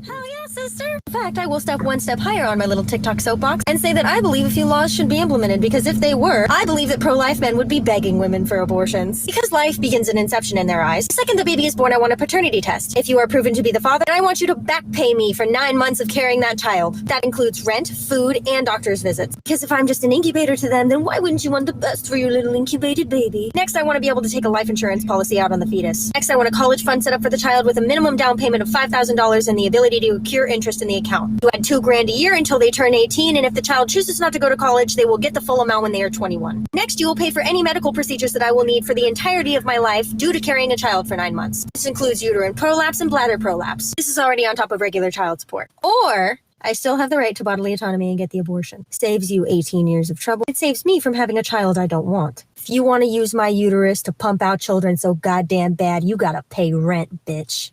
Speaker 7: Hell yeah, Sister? In fact, I will step one step higher on my little TikTok soapbox and say that I believe a few laws should be implemented because if they were, I believe that pro-life men would be begging women for abortions. Because life begins at inception in their eyes. The second the baby is born, I want a paternity test. If you are proven to be the father, then I want you to back pay me for 9 months of carrying that child. That includes rent, food, and doctor's visits. Because if I'm just an incubator to them, then why wouldn't you want the best for your little incubated baby? Next, I want to be able to take a life insurance policy out on the fetus. Next, I want a college fund set up for the child with a minimum down payment of $5,000 and the ability to accrue interest in the account. You add $2,000 a year until they turn 18, and if the child chooses not to go to college, they will get the full amount when they are 21. Next, you will pay for any medical procedures that I will need for the entirety of my life due to carrying a child for 9 months. This includes uterine prolapse and bladder prolapse. This is already on top of regular child support. Or I still have the right to bodily autonomy and get the abortion. Saves you 18 years of trouble. It saves me from having a child I don't want. If you want to use my uterus to pump out children so goddamn bad, you gotta pay rent, bitch.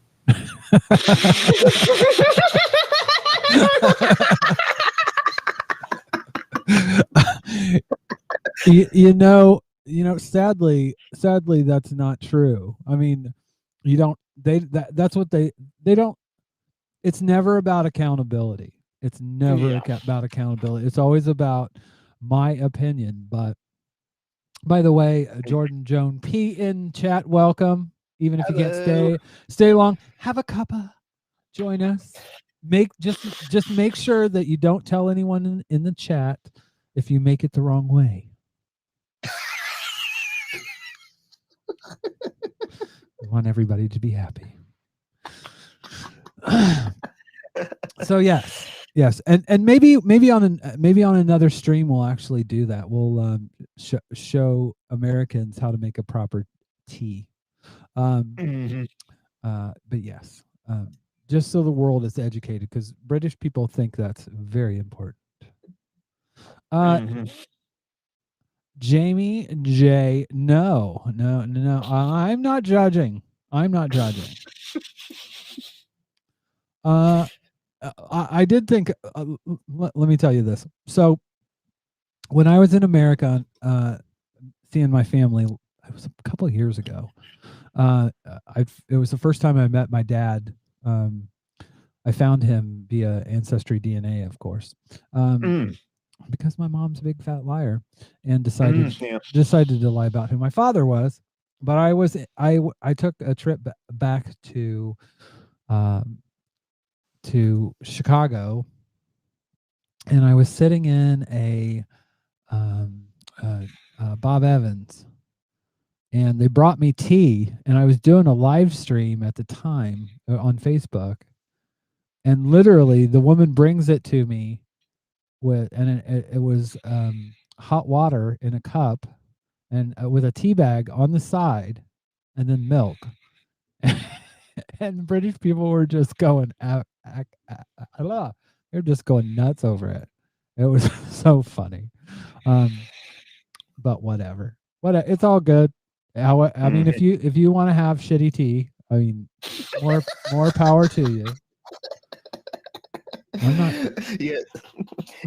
Speaker 1: you know, sadly, that's not true. I mean, that's what they don't. It's never about accountability. It's never about accountability. It's always about my opinion. But by the way, Jordan Joan P in chat, welcome. Even if you can't stay long, have a cuppa. Join us. Just make sure that you don't tell anyone in the chat if you make it the wrong way. We want everybody to be happy. So yes, and maybe on another stream we'll actually do that. We'll show Americans how to make a proper tea. But yes, just so the world is educated, because British people think that's very important. Jamie J, no, I'm not judging. I did think. Let me tell you this. So, when I was in America, seeing my family, it was a couple of years ago. It was the first time I met my dad. I found him via Ancestry DNA, of course, because my mom's a big fat liar, and decided to lie about who my father was. But I took a trip back to Chicago, and I was sitting in a Bob Evans, and they brought me tea, and I was doing a live stream at the time on Facebook, and literally the woman brings it to me it was hot water in a cup, and with a tea bag on the side, and then milk. And British people were just going they're just going nuts over it. It was so funny. But whatever. It's all good. I mean, if you want to have shitty tea, I mean, more power to you. I'm not.
Speaker 3: Yeah.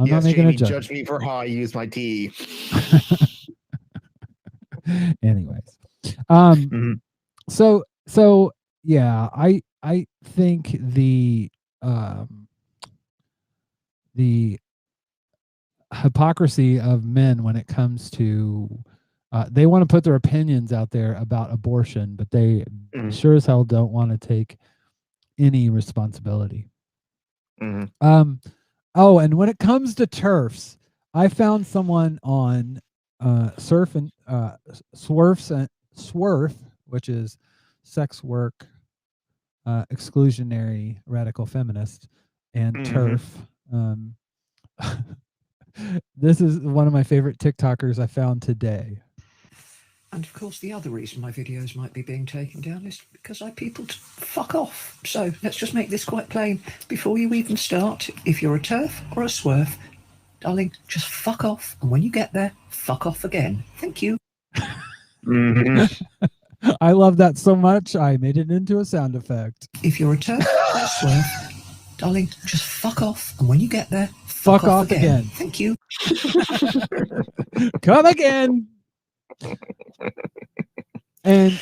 Speaker 1: I'm not making a judgment.
Speaker 3: Judge me for how I use my tea.
Speaker 1: Anyways, so yeah, I think the hypocrisy of men when it comes to they want to put their opinions out there about abortion, but they sure as hell don't want to take any responsibility. Oh, and when it comes to TERFs, I found someone on SWERF, which is sex work exclusionary radical feminist, and TERF. This is one of my favorite TikTokers I found today.
Speaker 8: And of course, the other reason my videos might be being taken down is because I people to fuck off. So let's just make this quite plain. Before you even start, if you're a TERF or a SWERF, darling, just fuck off. And when you get there, fuck off again. Thank you.
Speaker 1: I love that so much, I made it into a sound effect.
Speaker 8: If you're a TERF or a SWERF, darling, just fuck off. And when you get there,
Speaker 1: fuck off again.
Speaker 8: Thank you.
Speaker 1: Come again. And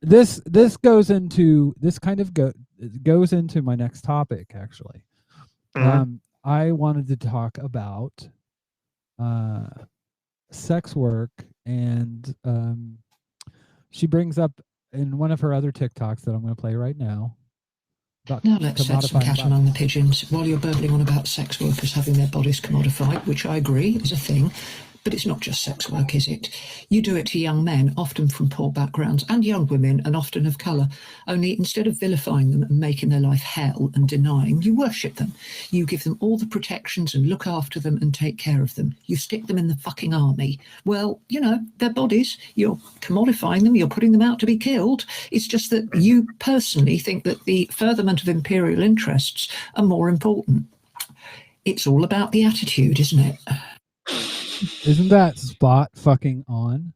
Speaker 1: this goes into my next topic, actually. I wanted to talk about sex work, and she brings up in one of her other TikToks that I'm going to play right now.
Speaker 8: Now let's set some cat among the pigeons. While you're burbling on about sex workers having their bodies commodified, which I agree is a thing, but it's not just sex work, is it? You do it to young men, often from poor backgrounds, and young women, and often of colour. Only instead of vilifying them and making their life hell and denying, you worship them. You give them all the protections and look after them and take care of them. You stick them in the fucking army. Well, you know, their bodies, you're commodifying them, you're putting them out to be killed. It's just that you personally think that the furtherment of imperial interests are more important. It's all about the attitude, isn't it?
Speaker 1: Isn't that spot fucking on?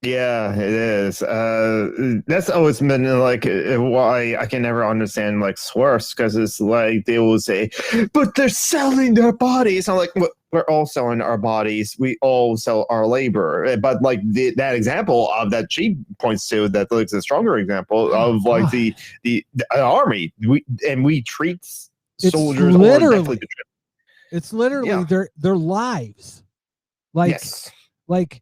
Speaker 3: Yeah, it is. That's always been like why I can never understand like SWERFs, because it's like they will say, but they're selling their bodies. I'm like, we're all selling our bodies. We all sell our labor. But like that example of that she points to, that looks a stronger example of like the army. We treat soldiers
Speaker 1: literally. It's literally their lives. Like,
Speaker 3: yes.
Speaker 1: Like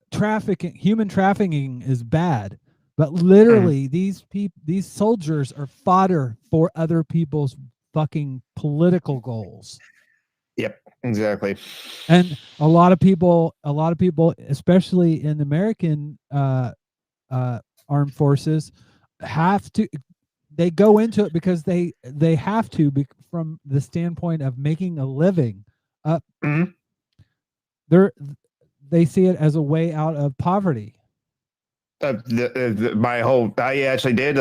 Speaker 1: trafficking, human trafficking is bad, but literally these soldiers are fodder for other people's fucking political goals.
Speaker 3: Yep, exactly.
Speaker 1: And a lot of people, especially in American armed forces, they go into it because they have to from the standpoint of making a living. They see it as a way out of poverty.
Speaker 3: I actually did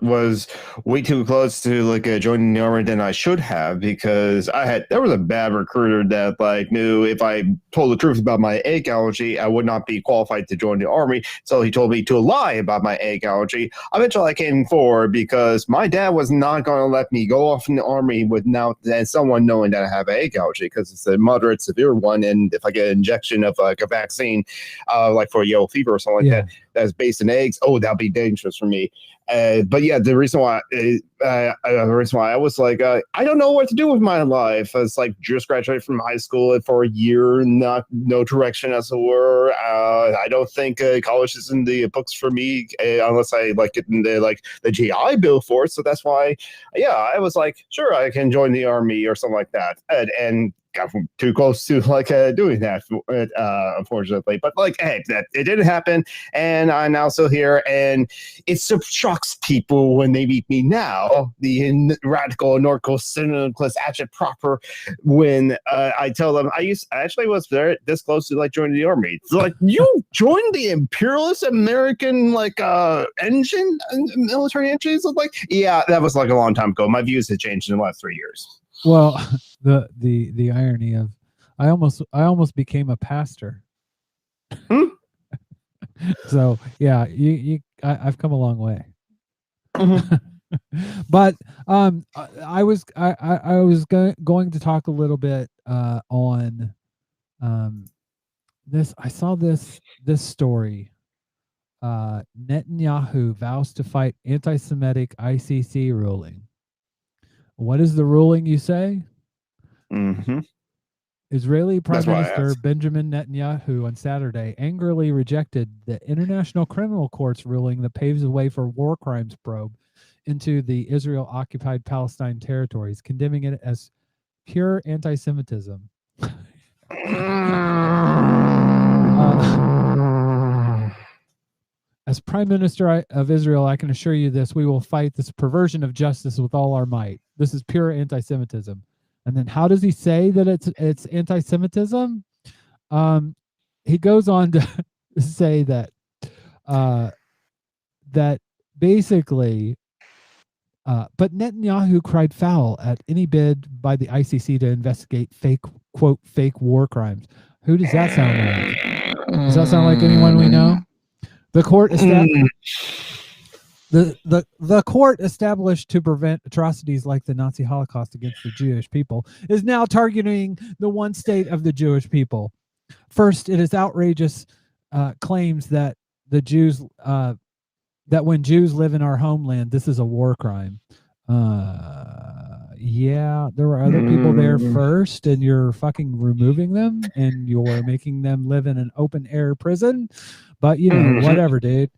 Speaker 3: was way too close to joining the army than I should have, because there was a bad recruiter that like knew if I told the truth about my egg allergy, I would not be qualified to join the army. So he told me to lie about my egg allergy. Eventually I came forward because my dad was not going to let me go off in the army without someone knowing that I have an egg allergy, because it's a moderate severe one, and if I get an injection of like a vaccine like for yellow fever or something like that that's based in eggs, that'd be dangerous for me. But yeah, the reason why I was like, I don't know what to do with my life. I was like, just graduated from high school for a year, no direction as it were. I don't think college is in the books for me unless I get in the GI Bill for it. So that's why, I was like, sure, I can join the army or something like that. And got too close to doing that, unfortunately. But hey, it didn't happen, and I'm now still here, and it shocks people when they meet me now, the radical North Coast syndicalist agit proper, when I tell them I actually was this close to joining the army. It's like, you joined the imperialist American military engines? Like, yeah, that was a long time ago. My views have changed in the last 3 years.
Speaker 1: Well, the irony of I almost became a pastor. So yeah, I've come a long way. But I was going to talk a little bit on this. I saw this story. Netanyahu vows to fight anti-Semitic ICC ruling. What is the ruling, you say? Israeli Prime Minister Benjamin Netanyahu on Saturday angrily rejected the International Criminal Court's ruling that paves the way for war crimes probe into the Israel-occupied Palestine territories, condemning it as pure anti-Semitism. As Prime Minister of Israel, I can assure you this: we will fight this perversion of justice with all our might. This is pure anti-Semitism. And then how does he say that it's anti-Semitism? He goes on to say that that basically, but Netanyahu cried foul at any bid by the ICC to investigate fake war crimes. Who does that sound like? Does that sound like anyone we know? The court the court established to prevent atrocities like the Nazi Holocaust against the Jewish people is now targeting the one state of the Jewish people. First, it is outrageous claims that the Jews that when Jews live in our homeland, this is a war crime. Yeah, there were other people there first, and you're fucking removing them, and you're making them live in an open air prison. But you know, whatever, dude.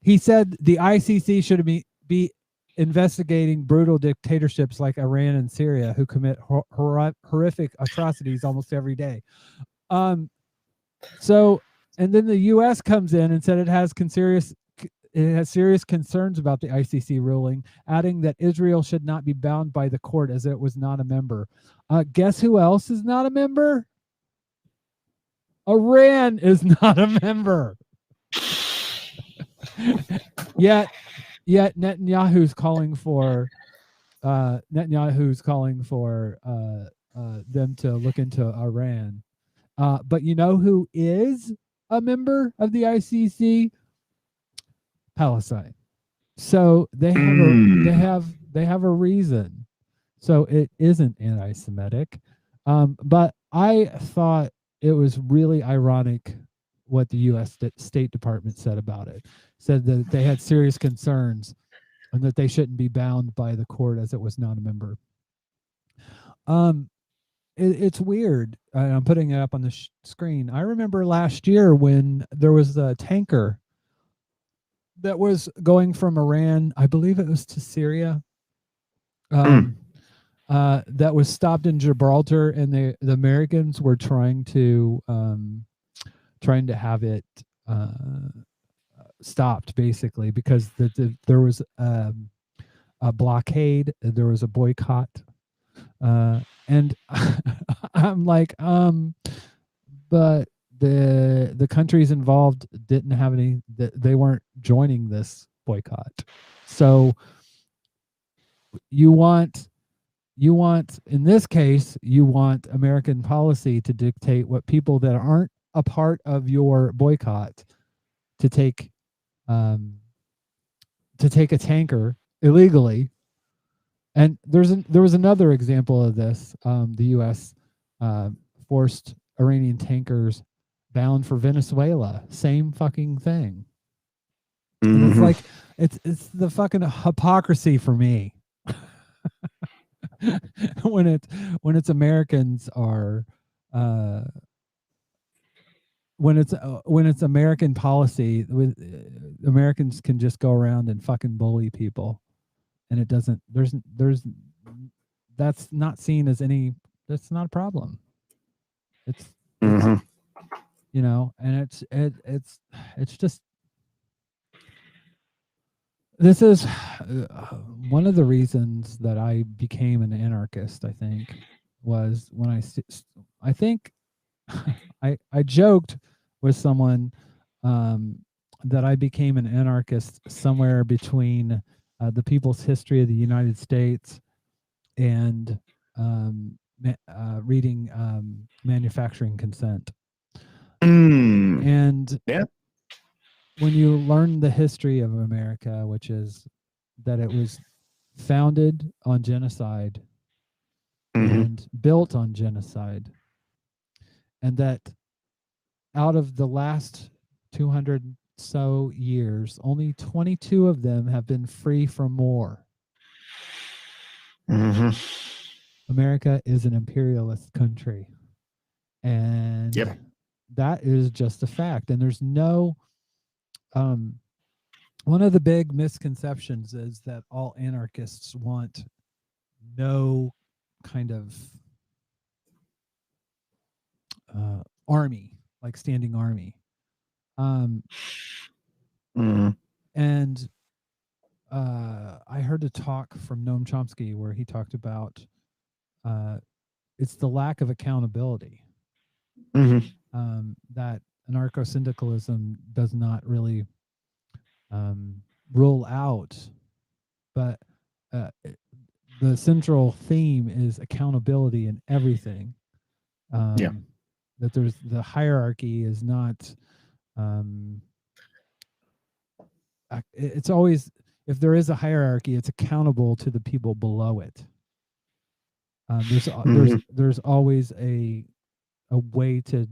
Speaker 1: He said the ICC should be investigating brutal dictatorships like Iran and Syria, who commit horrific atrocities almost every day. So, and then the U.S. comes in and said it has serious concerns about the ICC ruling, adding that Israel should not be bound by the court as it was not a member. Guess who else is not a member? Iran is not a member. Yet Netanyahu's calling for them to look into Iran. But you know who is a member of the ICC? Palestine. So they have a reason. So it isn't anti-Semitic. But I thought it was really ironic what the U.S. State Department said about it. Said that they had serious concerns and that they shouldn't be bound by the court as it was not a member. It's weird. I'm putting it up on the screen. I remember last year when there was a tanker that was going from Iran, I believe it was to Syria, that was stopped in Gibraltar, and the Americans were trying to have it stopped, basically, because there was a blockade, there was a boycott, and I'm like, but the countries involved didn't have any, they weren't joining this boycott. So you want in this case, you want American policy to dictate what people that aren't a part of your boycott to take a tanker illegally. And there was another example of this. The U.S. Forced Iranian tankers bound for Venezuela. Same fucking thing. And it's like it's the fucking hypocrisy for me. when it's Americans are when it's American policy, with Americans can just go around and fucking bully people, and it doesn't, there's that's not seen as any, that's not a problem. It's you know, and it's just, this is one of the reasons that I became an anarchist, I think, was when I think I joked with someone that I became an anarchist somewhere between the People's History of the United States and reading Manufacturing Consent. And
Speaker 3: yeah,
Speaker 1: when you learn the history of America, which is that it was founded on genocide and built on genocide, and that out of the last 200 so years, only 22 of them have been free from war. America is an imperialist country, and that is just a fact. And there's no one of the big misconceptions is that all anarchists want no kind of army, like standing army. And I heard a talk from Noam Chomsky where he talked about it's the lack of accountability that anarcho-syndicalism does not really rule out, but the central theme is accountability in everything. That there's the hierarchy is not it's always, if there is a hierarchy, it's accountable to the people below it. There's always a way to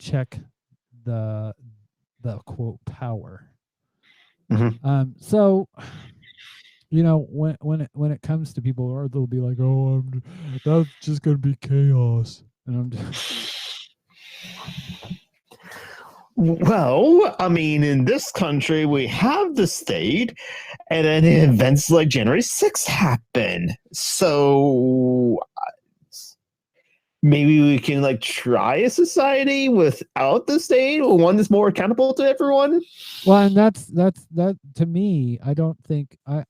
Speaker 1: check the quote power. So you know, when it comes to people, or they'll be like, "Oh, that's just gonna be chaos," and I'm just,
Speaker 3: Well, I mean, in this country, we have the state, and then events like January 6th happen. So maybe we can like try a society without the state, one that's more accountable to everyone.
Speaker 1: well, and that's that to me. I don't think I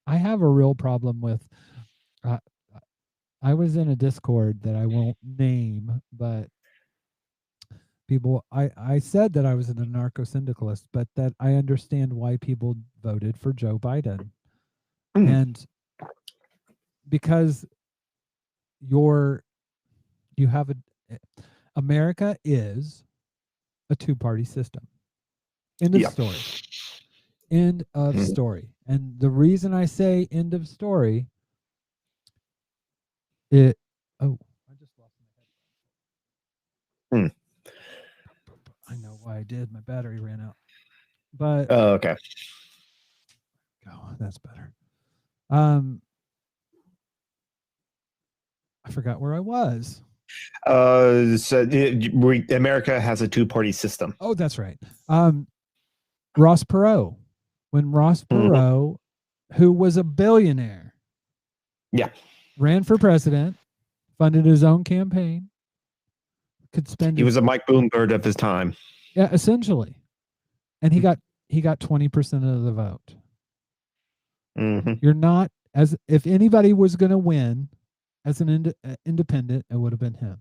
Speaker 1: have a real problem with. Uh, I was in a Discord that I won't name, but people, I said that I was an anarcho-syndicalist, but that I understand why people voted for Joe Biden. And because you have America is a two-party system. End of story. End of story. And the reason I say end of story, I just lost my headphones. I know why I did. My battery ran out. But
Speaker 3: okay.
Speaker 1: Oh, that's better. I forgot where I was.
Speaker 3: America has a two-party system.
Speaker 1: Oh, that's right. Ross Perot. When Ross Perot, who was a billionaire, ran for president, funded his own campaign, could spend.
Speaker 3: He was a Mike Bloomberg of his time.
Speaker 1: Yeah, essentially, and he got 20% of the vote. You're not, as if anybody was going to win as an independent, it would have been him.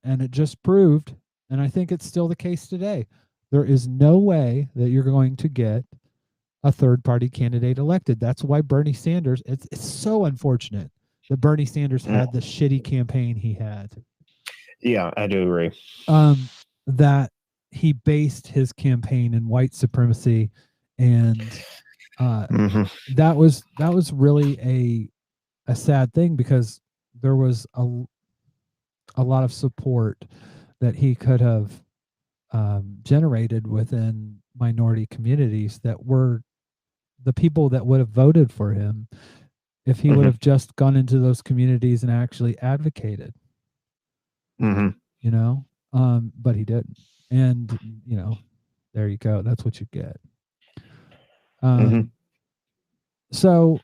Speaker 1: And it just proved, and I think it's still the case today, there is no way that you're going to get a third-party candidate elected. That's why Bernie Sanders, it's so unfortunate that Bernie Sanders had the shitty campaign he had.
Speaker 3: Yeah, I do agree.
Speaker 1: That he based his campaign in white supremacy, and that was really a sad thing, because there was a lot of support that he could have generated within minority communities that were the people that would have voted for him if he would have just gone into those communities and actually advocated. You know, but he didn't, and you know, there you go. That's what you get. So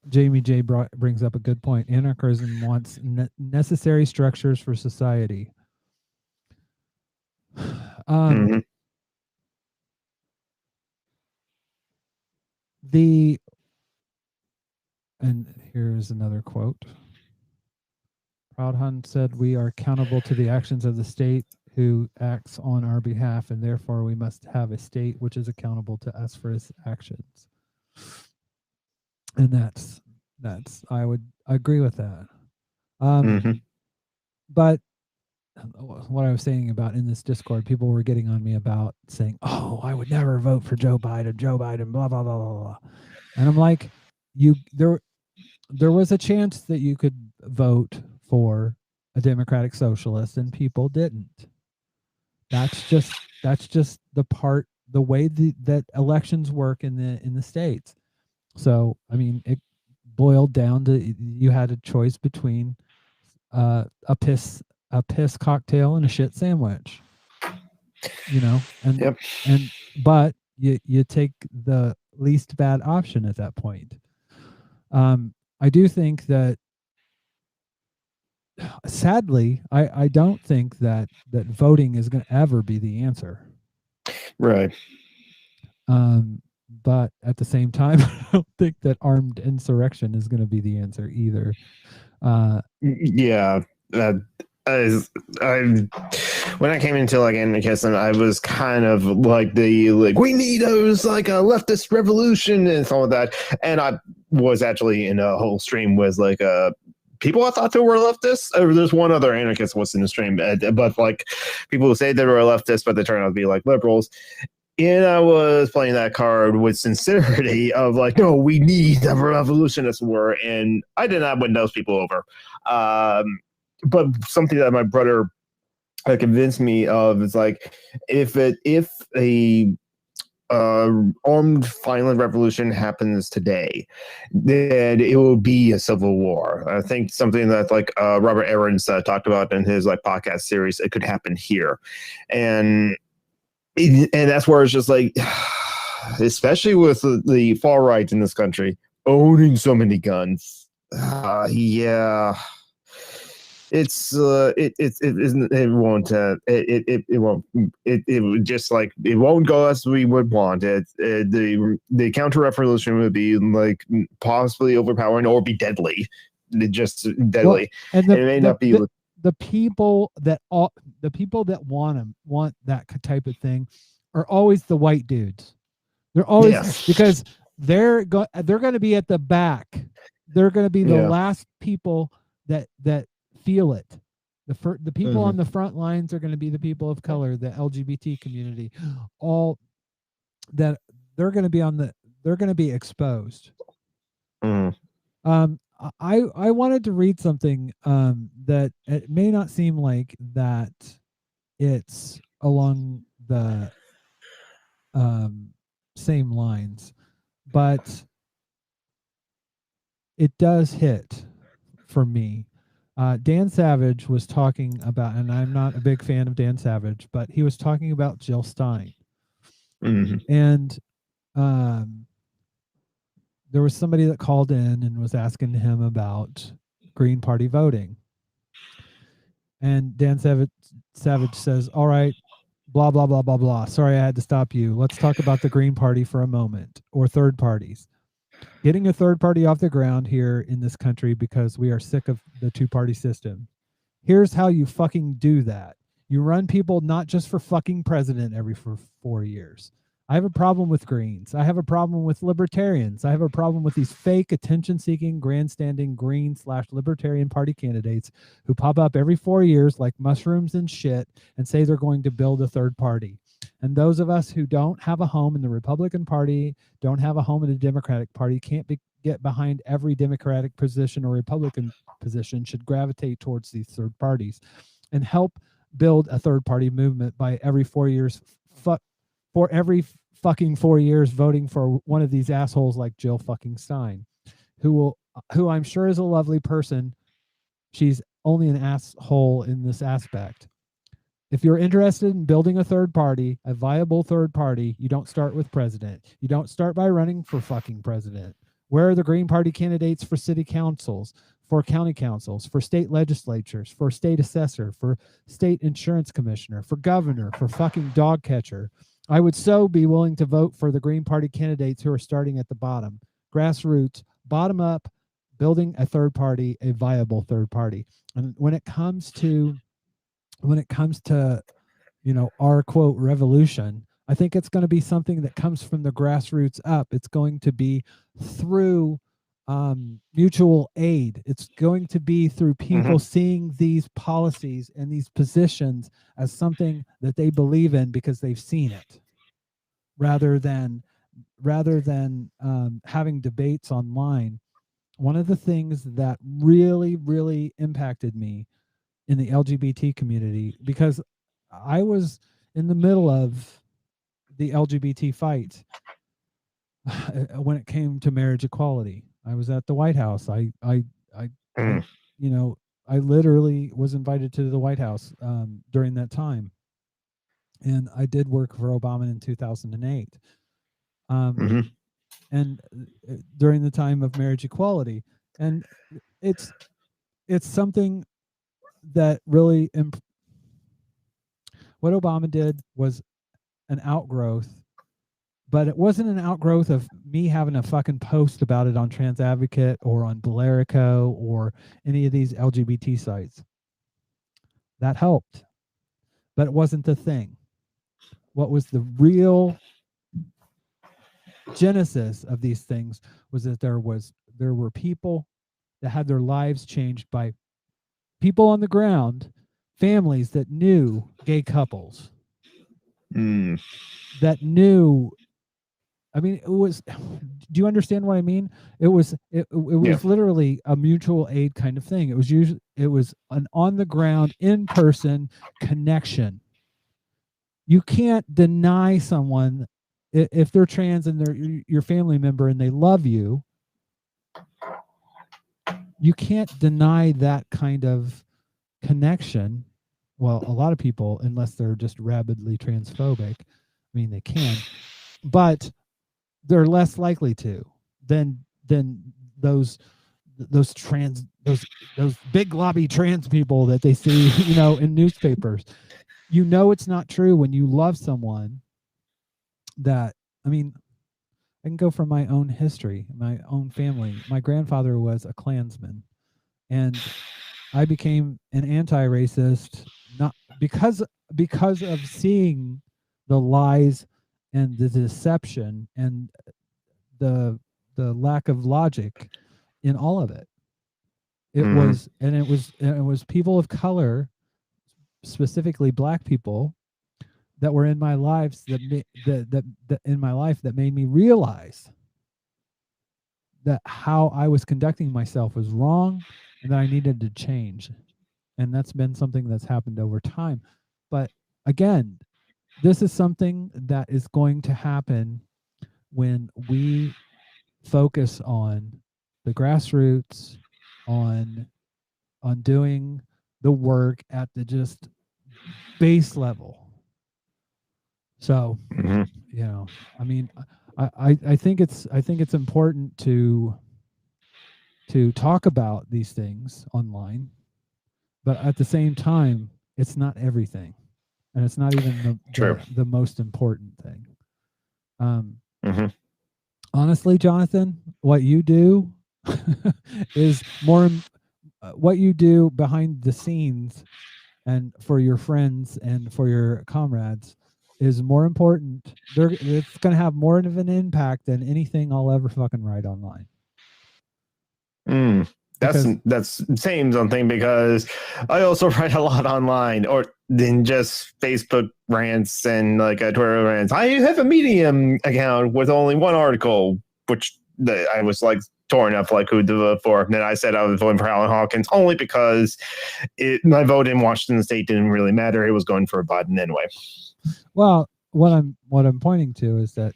Speaker 1: Jamie J brings up a good point. Anarchism wants necessary structures for society. And here's another quote. Proud Hunt said, "We are accountable to the actions of the state who acts on our behalf, and therefore we must have a state which is accountable to us for its actions." And that's I would agree with that. But what I was saying about in this Discord, people were getting on me about saying, "Oh, I would never vote for Joe Biden, blah blah blah blah blah." And I'm like, there was a chance that you could vote for a democratic socialist, and people didn't. That's just the way that elections work in the States. So, I mean, it boiled down to you had a choice between a piss cocktail and a shit sandwich. You know, but you take the least bad option at that point. I do think that, sadly, I don't think that voting is going to ever be the answer.
Speaker 3: Right.
Speaker 1: But at the same time, I don't think that armed insurrection is going to be the answer either.
Speaker 3: When I came into like anarchism, I was kind of like we need those like a leftist revolution and all of that, and I was actually in a whole stream with like people I thought they were leftists. There's one other anarchist was in the stream, but like people who say they were leftists, but they turn out to be like liberals. And I was playing that card with sincerity of like, no, we need a revolution as war, and I did not win those people over. But something that my brother convinced me of is like if a armed violent revolution happens today, then it will be a civil war. I think something that like Robert Aarons talked about in his like podcast series, it could happen here, and that's where it's just like, especially with the far right in this country owning so many guns. Yeah. It's it won't it would just like it won't go as we would want it. The counter revolution would be like possibly overpowering or be deadly. Just deadly.
Speaker 1: Well, and
Speaker 3: it may not be
Speaker 1: the people that want that type of thing are always the white dudes. They're always because they're going to be at the back. They're going to be the last people that feel it. The people on the front lines are going to be the people of color, the LGBT community, all that they're going to be exposed. I wanted to read something that it may not seem like that it's along the same lines, but it does hit for me. Dan Savage was talking about, and I'm not a big fan of Dan Savage, but he was talking about Jill Stein. And there was somebody that called in and was asking him about Green Party voting. And Dan Savage says, all right, blah, blah, blah, blah, blah. Sorry, I had to stop you. Let's talk about the Green Party for a moment, or third parties. Getting a third party off the ground here in this country because we are sick of the two-party system. Here's how you fucking do that. You run people not just for fucking president every 4 years. I have a problem with Greens. I have a problem with libertarians. I have a problem with these fake attention-seeking, grandstanding Green/Libertarian Party candidates who pop up every 4 years like mushrooms and shit and say they're going to build a third party. And those of us who don't have a home in the Republican Party, don't have a home in the Democratic Party, can't get behind every Democratic position or Republican position, should gravitate towards these third parties and help build a third party movement by every 4 years, for every fucking 4 years voting for one of these assholes like Jill fucking Stein, who I'm sure is a lovely person. She's only an asshole in this aspect. If you're interested in building a third party, a viable third party, you don't start with president. You don't start by running for fucking president. Where are the Green Party candidates for city councils, for county councils, for state legislatures, for state assessor, for state insurance commissioner, for governor, for fucking dog catcher? I would so be willing to vote for the Green Party candidates who are starting at the bottom, grassroots, bottom up, building a third party, a viable third party. And when it comes to our quote revolution, I think it's going to be something that comes from the grassroots up. It's going to be through mutual aid. It's going to be through people seeing these policies and these positions as something that they believe in because they've seen it, rather than having debates online. One of the things that really, really impacted me in the LGBT community, because I was in the middle of the LGBT fight when it came to marriage equality. I was at the White House. I literally was invited to the White House during that time, and I did work for Obama in 2008. And during the time of marriage equality, and it's something that really what Obama did was an outgrowth, but it wasn't an outgrowth of me having a fucking post about it on Trans Advocate or on Bolerico or any of these LGBT sites. That helped, but it wasn't the thing. What was the real genesis of these things was that there were people that had their lives changed by people on the ground, families that knew gay couples, that knew I mean, it was. Do you understand what I mean? It was literally a mutual aid kind of thing. It was an on the ground, in person connection. You can't deny someone if they're trans and they're your family member and they love you. You can't deny that kind of connection. Well, a lot of people, unless they're just rabidly transphobic, I mean, they can, but they're less likely to than those big lobby trans people that they see, in newspapers. It's not true when you love someone. That, I mean, I can go from my own history, my own family. My grandfather was a Klansman, and I became an anti-racist not because of seeing the lies and the deception and the lack of logic in all of it. It was people of color, specifically Black people, that were in my lives that made me realize that how I was conducting myself was wrong and that I needed to change. And that's been something that's happened over time. But again, this is something that is going to happen when we focus on the grassroots, on doing the work at the just base level. So, I mean, I think it's important to talk about these things online, but at the same time, it's not everything, and it's not even the most important thing. Honestly, Jonathan, what you do is more what you do behind the scenes and for your friends and for your comrades is more important. It's going to have more of an impact than anything I'll ever fucking write online.
Speaker 3: That's saying something, because I also write a lot online, or than just Facebook rants and like Twitter rants. I have a Medium account with only one article, which I was like torn up like who to vote for. And then I said I was voting for Alan Hawkins only because my vote in Washington State didn't really matter. It was going for Biden anyway.
Speaker 1: Well, what I'm pointing to is that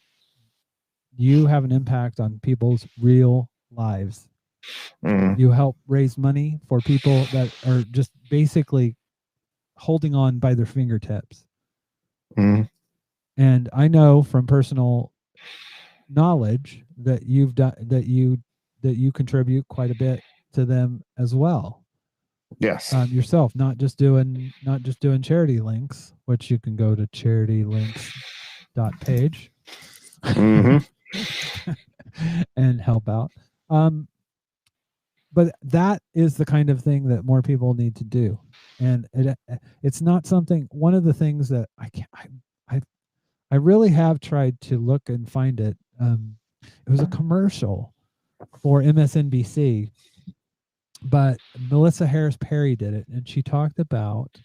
Speaker 1: you have an impact on people's real lives. You help raise money for people that are just basically holding on by their fingertips. And I know from personal knowledge that you've done that you contribute quite a bit to them as well.
Speaker 3: Yes.
Speaker 1: Yourself, not just doing charity links, which you can go to charitylinks.page and help out. But that is the kind of thing that more people need to do. And it's not something, one of the things that I really have tried to look and find it. It was a commercial for MSNBC, but Melissa Harris Perry did it, and she talked about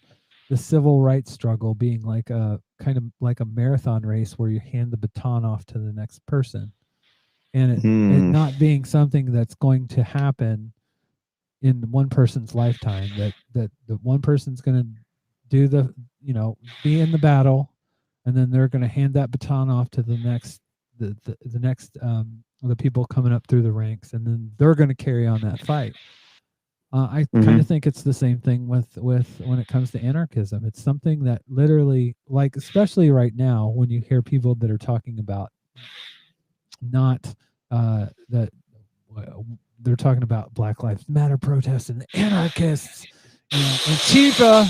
Speaker 1: the civil rights struggle being like a kind of like a marathon race where you hand the baton off to the next person, and it not being something that's going to happen in one person's lifetime. That the one person's going to do the be in the battle, and then they're going to hand that baton off to the next the people coming up through the ranks, and then they're going to carry on that fight. I kind of think it's the same thing with when it comes to anarchism. It's something that literally, like, especially right now, when you hear people that are talking about not that they're talking about Black Lives Matter protests and anarchists, Antifa.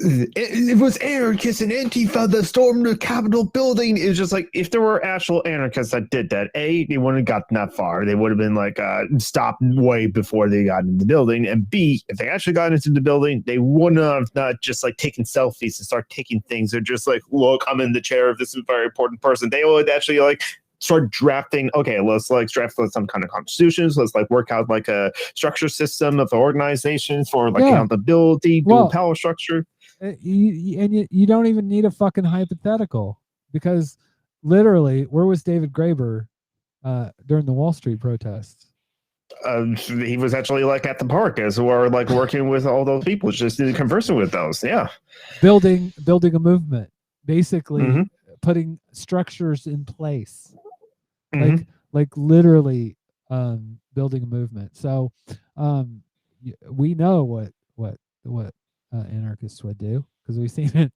Speaker 3: It was anarchists and Antifa that stormed the Capitol building. It was just like, if there were actual anarchists that did that, A, they wouldn't have gotten that far. They would have been like stopped way before they got into the building. And B, if they actually got into the building, they wouldn't have not just like taken selfies and start taking things. They're just like, look, I'm in the chair of this very important person. They would actually like start drafting, okay, let's like draft some kind of constitutions. Let's like work out like a structure system of organizations for like accountability, dual power structure.
Speaker 1: You don't even need a fucking hypothetical. because literally, where was David Graeber during the Wall Street protests?
Speaker 3: He was actually like at the park as or like working with all those people, just conversing with those. Yeah,
Speaker 1: building a movement, basically putting structures in place, like literally building a movement. So we know what anarchists would do because we've seen it.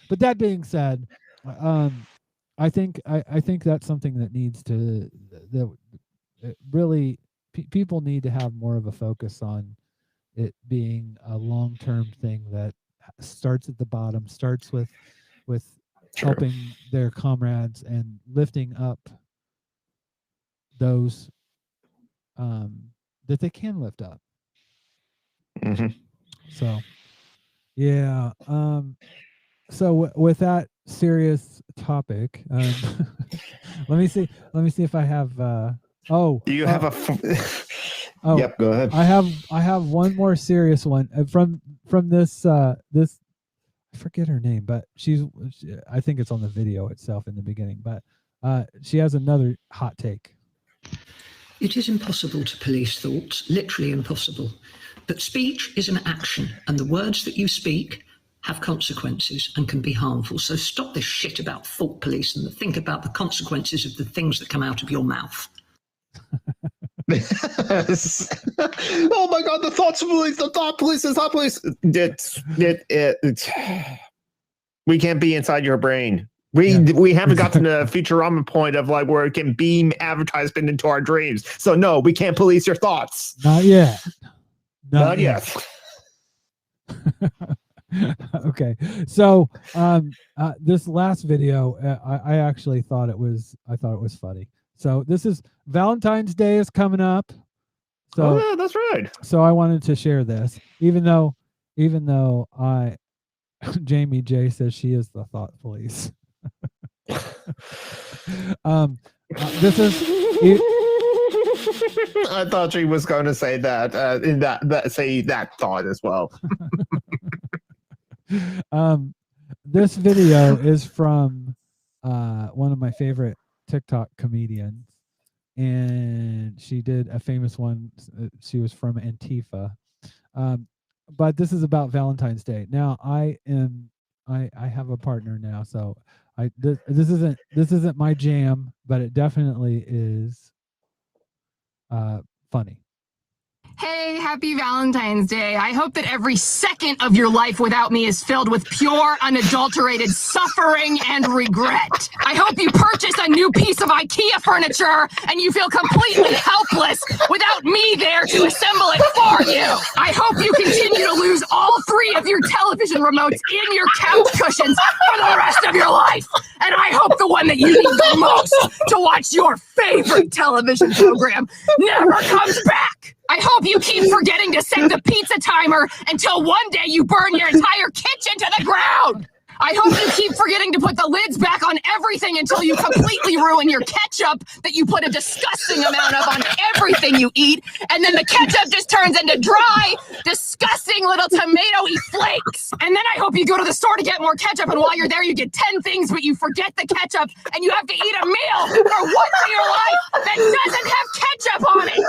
Speaker 1: But that being said, I think that's something that needs to really people need to have more of a focus on it being a long-term thing that starts at the bottom, starts with helping their comrades and lifting up those that they can lift up. So yeah, so with that serious topic, let me see if I have do you have a yep, go ahead. I have one more serious one from this this, I forget her name, but I think it's on the video itself in the beginning, but she has another hot take.
Speaker 8: It is impossible to police thoughts, literally impossible. But speech is an action, and the words that you speak have consequences and can be harmful. So stop this shit about thought police and think about the consequences of the things that come out of your mouth.
Speaker 3: Oh my God, the thought police, the thought police, the thought police. We can't be inside your brain. We haven't gotten to the Futurama point of like where it can beam advertisement into our dreams. So no, we can't police your thoughts.
Speaker 1: Not yet.
Speaker 3: Not yet.
Speaker 1: Okay, so this last video, I actually thought it was funny. So this is Valentine's Day is coming up. So
Speaker 3: yeah, that's right.
Speaker 1: So I wanted to share this, even though Jamie J says she is the thought police. This is.
Speaker 3: I thought she was going to say that say that thought as well.
Speaker 1: This video is from one of my favorite TikTok comedians, and she did a famous one. She was from Antifa, but this is about Valentine's Day. Now I have a partner now, so this isn't my jam, but it definitely is funny.
Speaker 9: Hey, happy Valentine's Day. I hope that every second of your life without me is filled with pure, unadulterated suffering and regret. I hope you purchase a new piece of IKEA furniture and you feel completely helpless without me there to assemble it for you. I hope you continue to lose all 3 of your television remotes in your couch cushions for the rest of your life. And I hope the one that you need the most to watch your favorite television program never comes back. I hope you keep forgetting to set the pizza timer until one day you burn your entire kitchen to the ground. I hope you keep forgetting to put the lids back on everything until you completely ruin your ketchup that you put a disgusting amount of on everything you eat, and then the ketchup just turns into dry, disgusting little tomato-y flakes. And then I hope you go to the store to get more ketchup, and while you're there you get 10 things, but you forget the ketchup, and you have to eat a meal for once in your life that doesn't have ketchup on it.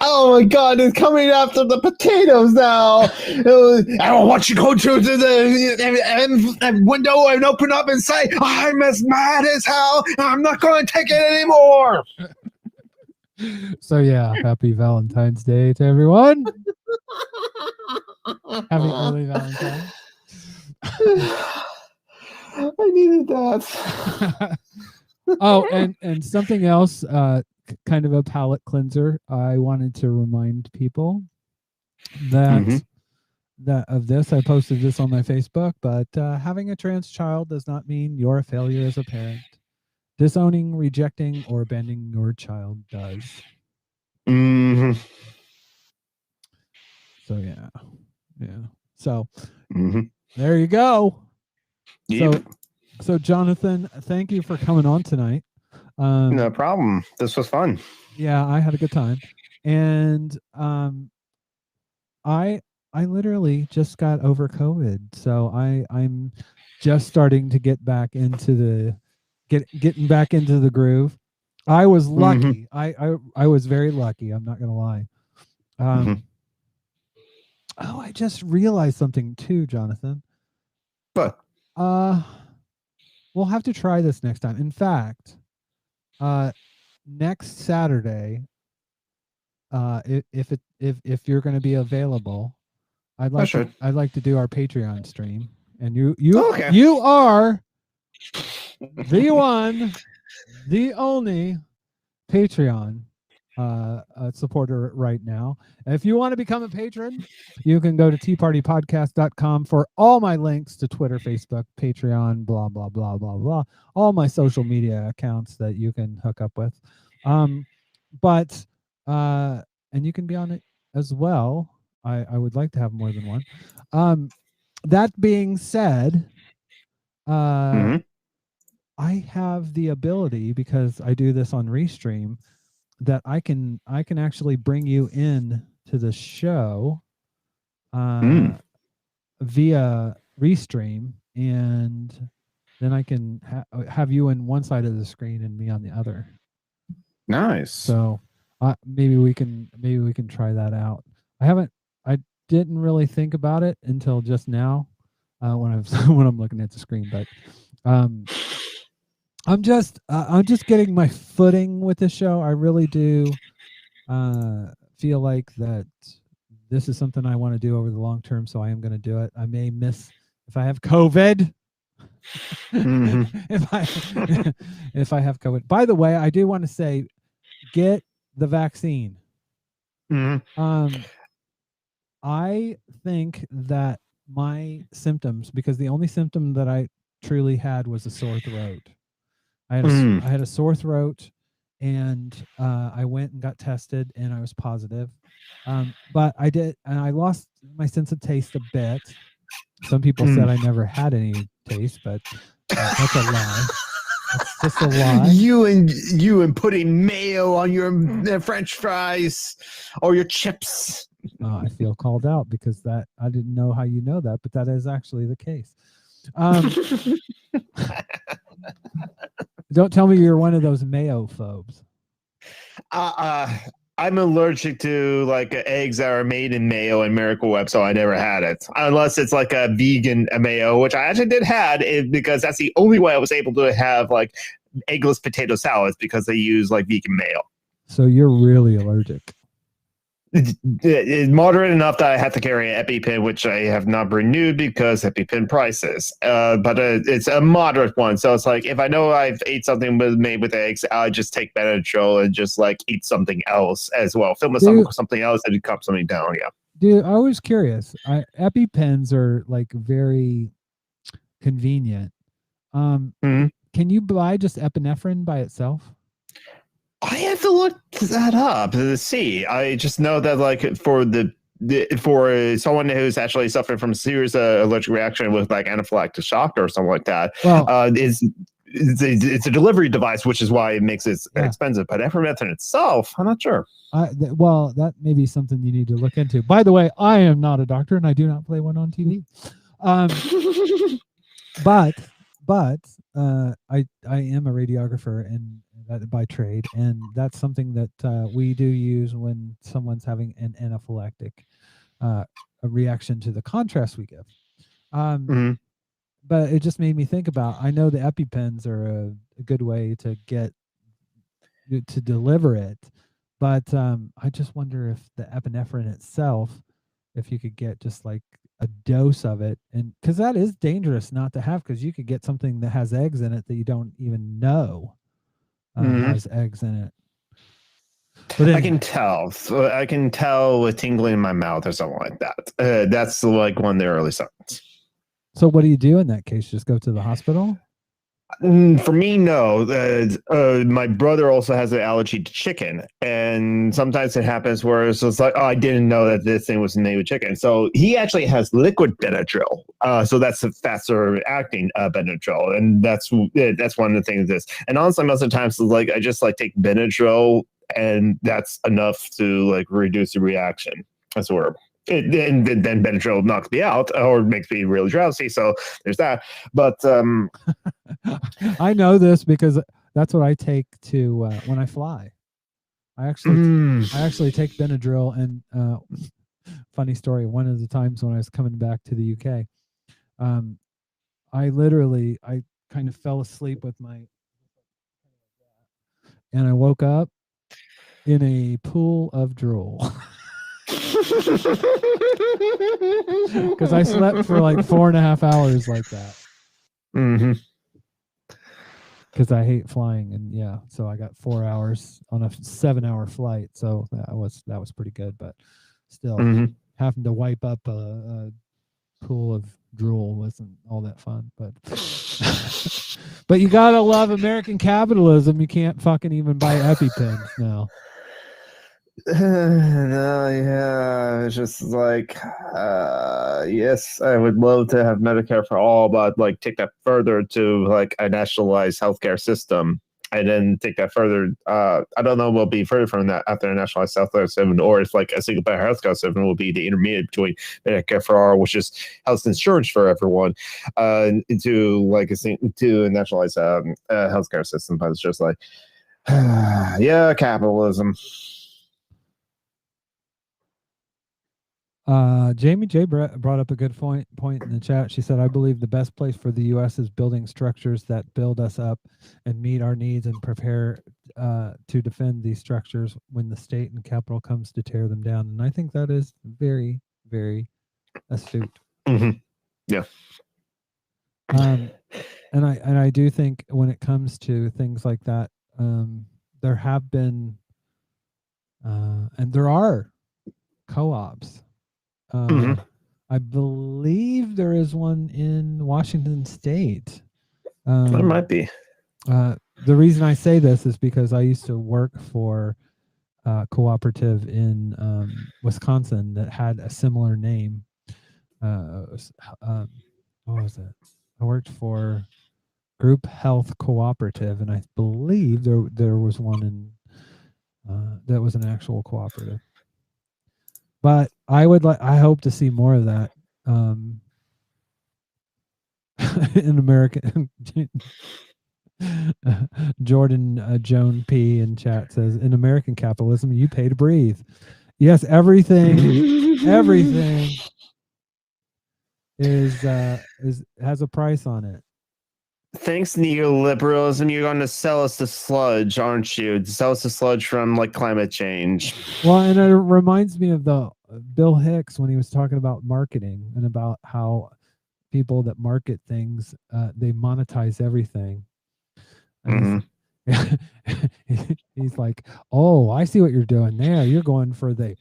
Speaker 3: Oh my God, it's coming after the potatoes now. I don't want you to go to the window and open up and say, I'm as mad as hell. I'm not going to take it anymore.
Speaker 1: So yeah, happy Valentine's Day to everyone. Happy early Valentine's.
Speaker 3: I needed that.
Speaker 1: Oh, and something else, kind of a palate cleanser. I wanted to remind people that of this. I posted this on my Facebook, but having a trans child does not mean you're a failure as a parent. Disowning, rejecting, or abandoning your child does. So yeah. So there you go.
Speaker 3: Yep.
Speaker 1: So Jonathan, thank you for coming on tonight.
Speaker 3: No problem. This was fun.
Speaker 1: Yeah, I had a good time, and I I literally just got over COVID, so I'm just starting to get back into the getting back into the groove. I was lucky. I was very lucky. I'm not gonna lie. Oh, I just realized something too, Jonathan.
Speaker 3: But
Speaker 1: we'll have to try this next time. In fact, next Saturday, if you're going to be available, I'd like to do our Patreon stream, and you are the one, the only Patreon supporter right now. If you want to become a patron, you can go to teapartypodcast.com for all my links to Twitter, Facebook, Patreon, blah blah blah blah blah, all my social media accounts that you can hook up with. But and you can be on it as well. I would like to have more than one. That being said, I have the ability, because I do this on Restream, that I can actually bring you in to the show via Restream, and then I can have you in one side of the screen and me on the other.
Speaker 3: Nice.
Speaker 1: So maybe we can try that out. I didn't really think about it until just now when I'm looking at the screen, but I'm just getting my footing with the show. I really do feel like that this is something I want to do over the long term, so I am going to do it. I may miss if I have COVID. if I have COVID. By the way, I do want to say, get the vaccine. I think that my symptoms, because the only symptom that I truly had was a sore throat. I had a sore throat, and I went and got tested, and I was positive. But I lost my sense of taste a bit. Some people said I never had any taste, but that's a lie. That's just a lie.
Speaker 3: You and putting mayo on your French fries or your chips.
Speaker 1: I feel called out because that I didn't know how you know that, but that is actually the case. Don't tell me you're one of those mayo phobes.
Speaker 3: I'm allergic to like eggs that are made in mayo and Miracle Whip, so I never had it unless it's like a vegan mayo, which I actually did had it because that's the only way I was able to have like eggless potato salads, because they use like vegan mayo.
Speaker 1: So you're really allergic.
Speaker 3: It's moderate enough that I have to carry an EpiPen, which I have not renewed because EpiPen prices. But it's a moderate one, so it's like if I know I've ate something made with eggs, I'll just take Benadryl and just like eat something else as well. Fill myself something else and calm something down. Yeah.
Speaker 1: Dude, I was curious. EpiPens are like very convenient. Can you buy just epinephrine by itself?
Speaker 3: I have to look that up to see. I just know that like for someone who's actually suffering from serious allergic reaction with like anaphylactic shock or something like that, it's a delivery device, which is why it makes it expensive. But epinephrine itself, I'm not sure.
Speaker 1: Well, that may be something you need to look into. By the way, I am not a doctor, and I do not play one on TV. But I am a radiographer and by trade, and that's something that we do use when someone's having an anaphylactic a reaction to the contrast we give. But it just made me think about, I know the EpiPens are a good way to deliver it, but I just wonder if the epinephrine itself, if you could get just like a dose of it, and because that is dangerous not to have, because you could get something that has eggs in it that you don't even know has eggs in it. But
Speaker 3: I can tell. So I can tell with tingling in my mouth or something like that. That's like one of the early signs.
Speaker 1: So what do you do in that case? Just go to the hospital?
Speaker 3: For me, no. My brother also has an allergy to chicken, and sometimes it happens where it's like, oh, I didn't know that this thing was made with chicken. So he actually has liquid Benadryl. So that's a faster acting Benadryl, and that's one of the things. And honestly, most of the times, like I just like take Benadryl, and that's enough to like reduce the reaction. That's where. And then Benadryl knocks me out or makes me really drowsy. So there's that. But
Speaker 1: I know this because that's what I take to when I fly. I actually take Benadryl, and funny story. One of the times when I was coming back to the UK, I kind of fell asleep with my, and I woke up in a pool of drool. Because I slept for like 4.5 hours like that.
Speaker 3: Mm-hmm.
Speaker 1: Because I hate flying, and yeah, so I got 4 hours on a 7-hour flight, so that was pretty good. But still, having to wipe up a pool of drool wasn't all that fun. But but you gotta love American capitalism. You can't fucking even buy EpiPens now.
Speaker 3: No, yeah, it's just like, yes, I would love to have Medicare for all, but like take that further to like a nationalized healthcare system, and then take that further. I don't know what will be further from that after a nationalized healthcare system, or if like a single payer healthcare system will be the intermediate between Medicare for all, which is health insurance for everyone, into like to a nationalized healthcare system. But it's just like, yeah, capitalism.
Speaker 1: Jamie J brought up a good point in the chat. She said, I believe the best place for the U.S. is building structures that build us up and meet our needs and prepare to defend these structures when the state and capital comes to tear them down. And I think that is very, very astute.
Speaker 3: Mm-hmm. Yeah.
Speaker 1: And I do think when it comes to things like that, there have been and there are co-ops. I believe there is one in Washington State.
Speaker 3: There might be.
Speaker 1: The reason I say this is because I used to work for a cooperative in Wisconsin that had a similar name. What was it? I worked for Group Health Cooperative, and I believe there was one in that was an actual cooperative. But I hope to see more of that in America. Jordan Joan P in chat says, in American capitalism, you pay to breathe. Yes, everything is has a price on it.
Speaker 3: Thanks, neoliberalism. You're going to sell us the sludge, aren't you? Sell us the sludge from like climate change.
Speaker 1: Well, and it reminds me of the Bill Hicks when he was talking about marketing and about how people that market things, they monetize everything. And he's like, oh, I see what you're doing there. You're going for the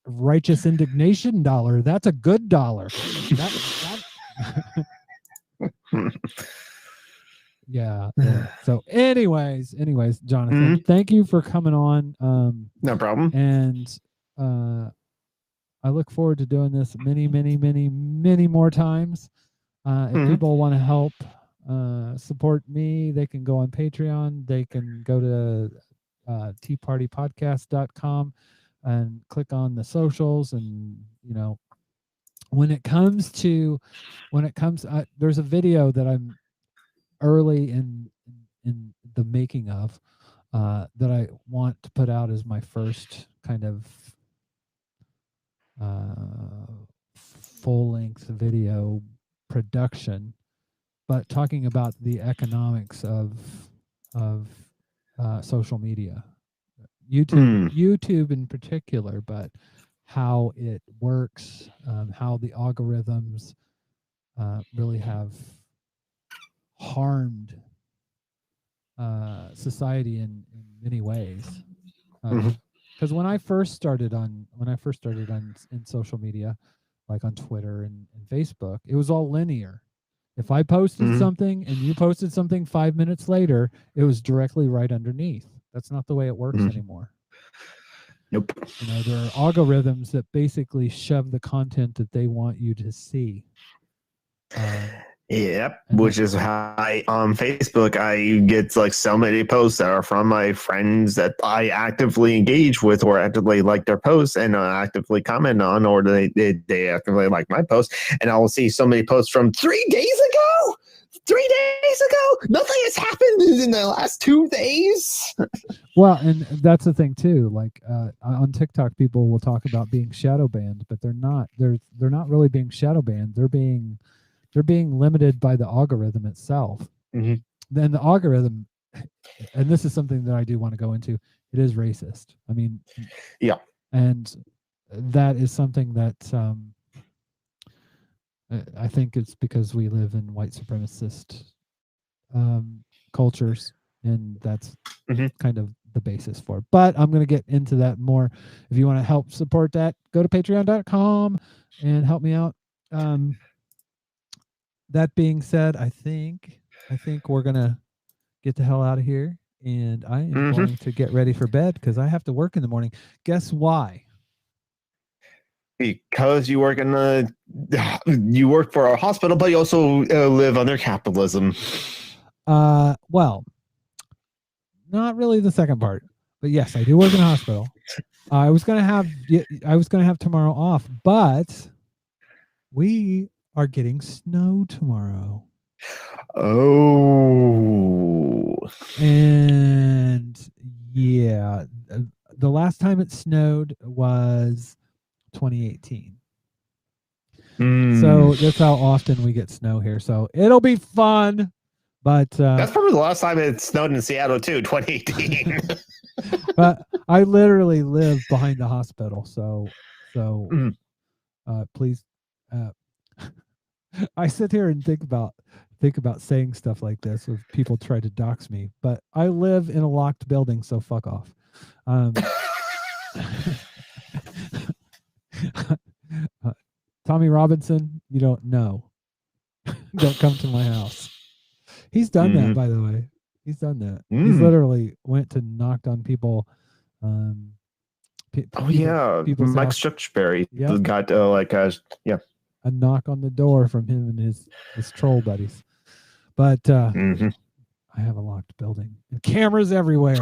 Speaker 1: righteous indignation dollar. That's a good dollar. Yeah. So anyways, Jonathan, thank you for coming on.
Speaker 3: No problem.
Speaker 1: And I look forward to doing this many more times. If people want to help support me, they can go on Patreon. They can go to teapartypodcast.com and click on the socials. And when it comes there's a video that I'm early in the making of that I want to put out as my first kind of full-length video production, but talking about the economics of social media, YouTube in particular, but how it works, how the algorithms really have harmed society in many ways. Because when I first started in social media, like on Twitter and Facebook, it was all linear. If I posted something and you posted something 5 minutes later, it was directly right underneath. That's not the way it works anymore.
Speaker 3: Nope.
Speaker 1: There are algorithms that basically shove the content that they want you to see.
Speaker 3: Yep, which is how on Facebook I get like so many posts that are from my friends that I actively engage with or actively like their posts and actively comment on, or they actively like my posts, and I will see so many posts from 3 days ago. 3 days ago, nothing has happened in the last 2 days.
Speaker 1: Well, and that's the thing too. Like on TikTok, people will talk about being shadow banned, but they're not. They're not really being shadow banned. They're being limited by the algorithm itself.
Speaker 3: Mm-hmm.
Speaker 1: Then the algorithm, and this is something that I do want to go into. It is racist. I mean,
Speaker 3: yeah,
Speaker 1: and that is something that I think it's because we live in white supremacist cultures, and that's kind of the basis for it. But I'm going to get into that more. If you want to help support that, go to patreon.com and help me out. That being said, I think we're going to get the hell out of here, and I am going to get ready for bed because I have to work in the morning. Guess why?
Speaker 3: Because you work you work for a hospital, but you also live under capitalism.
Speaker 1: Well, not really the second part, but yes, I do work in a hospital. I was gonna have tomorrow off, but we are getting snow tomorrow.
Speaker 3: Oh,
Speaker 1: and yeah, the last time it snowed was 2018. So that's how often we get snow here. So it'll be fun. But
Speaker 3: that's probably the last time it snowed in Seattle too, 2018.
Speaker 1: But I literally live behind the hospital, so please. I sit here and think about saying stuff like this if people try to dox me, but I live in a locked building, so fuck off. Tommy Robinson, you don't know. Don't come to my house. He's done that, by the way. He's done that. He's literally went to knocked on people.
Speaker 3: Mike
Speaker 1: house.
Speaker 3: Struchberry got
Speaker 1: a knock on the door from him and his troll buddies. But I have a locked building and cameras everywhere.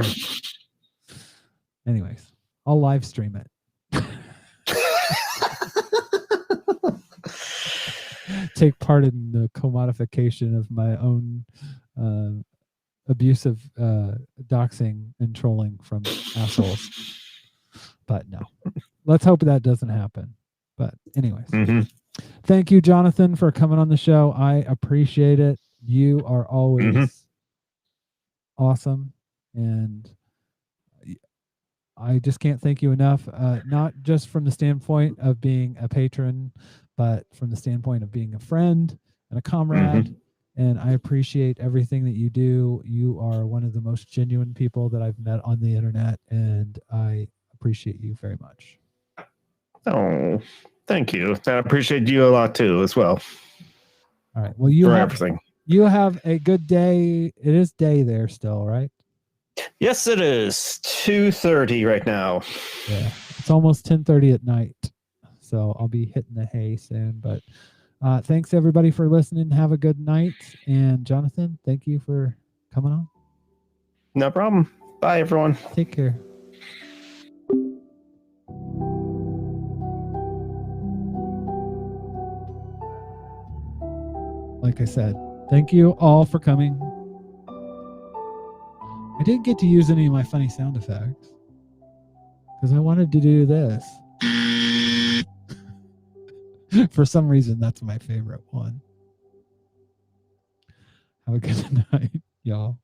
Speaker 1: Anyways, I'll live stream it. Take part in the commodification of my own abusive doxing and trolling from assholes. But no, let's hope that doesn't happen. But anyways, thank you, Jonathan, for coming on the show. I appreciate it. You are always awesome, and I just can't thank you enough. Not just from the standpoint of being a patron, but from the standpoint of being a friend and a comrade. And I appreciate everything that you do. You are one of the most genuine people that I've met on the internet, and I appreciate you very much.
Speaker 3: Oh, thank you. I appreciate you a lot too, as well.
Speaker 1: All right. Well, everything. You have a good day. It is day there still, right?
Speaker 3: Yes, it is 2:30 right now.
Speaker 1: Yeah, it's almost 10:30 at night, so I'll be hitting the hay soon. But thanks everybody for listening. Have a good night, and Jonathan, thank you for coming on.
Speaker 3: No problem. Bye, everyone.
Speaker 1: Take care. Like I said, thank you all for coming. I didn't get to use any of my funny sound effects because I wanted to do this. For some reason, that's my favorite one. Have a good night, y'all.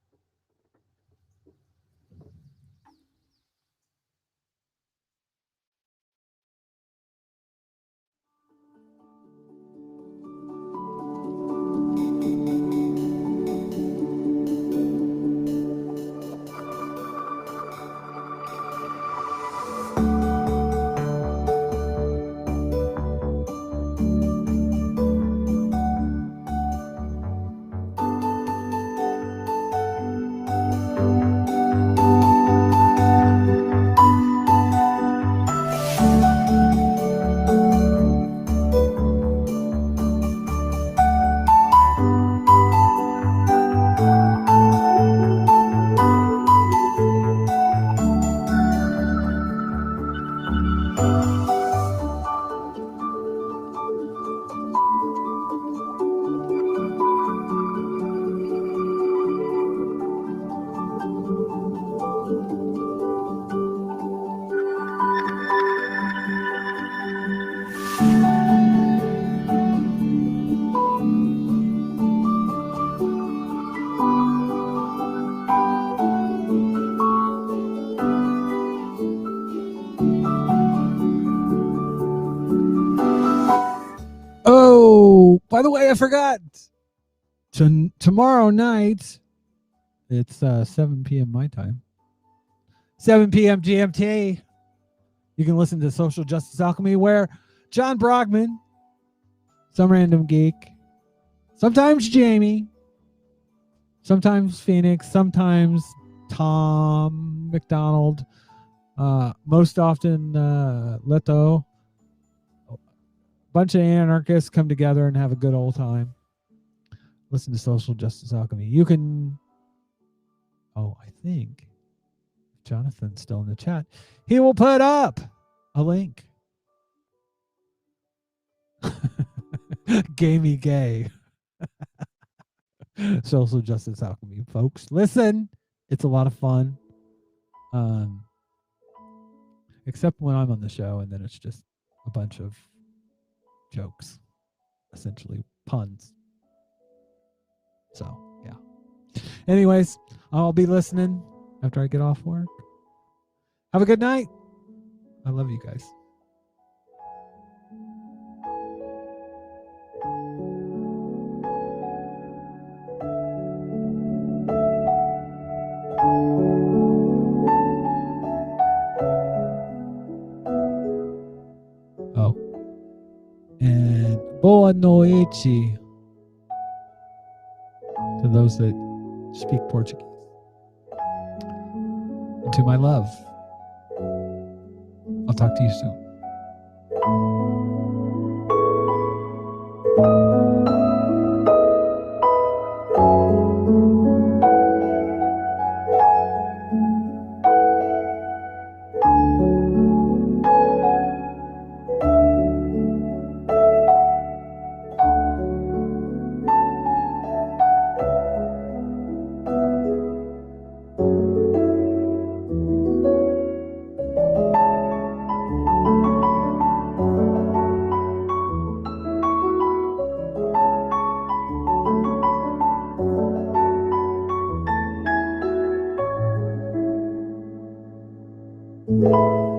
Speaker 1: by the way, I forgot. Tomorrow night, it's 7 p.m. my time. 7 p.m. GMT. You can listen to Social Justice Alchemy, where John Brogman, some random geek, sometimes Jamie, sometimes Phoenix, sometimes Tom McDonald, most often Leto. A bunch of anarchists come together and have a good old time. Listen to Social Justice Alchemy. You can, I think Jonathan's still in the chat. He will put up a link. Gamey gay. Social Justice Alchemy, folks. Listen, it's a lot of fun. Except when I'm on the show, and then it's just a bunch of jokes, essentially puns. So, yeah. Anyways, I'll be listening after I get off work. Have a good night. I love you guys. Oh. And boa noite to those that speak Portuguese. And to my love. I'll talk to you soon.
Speaker 10: you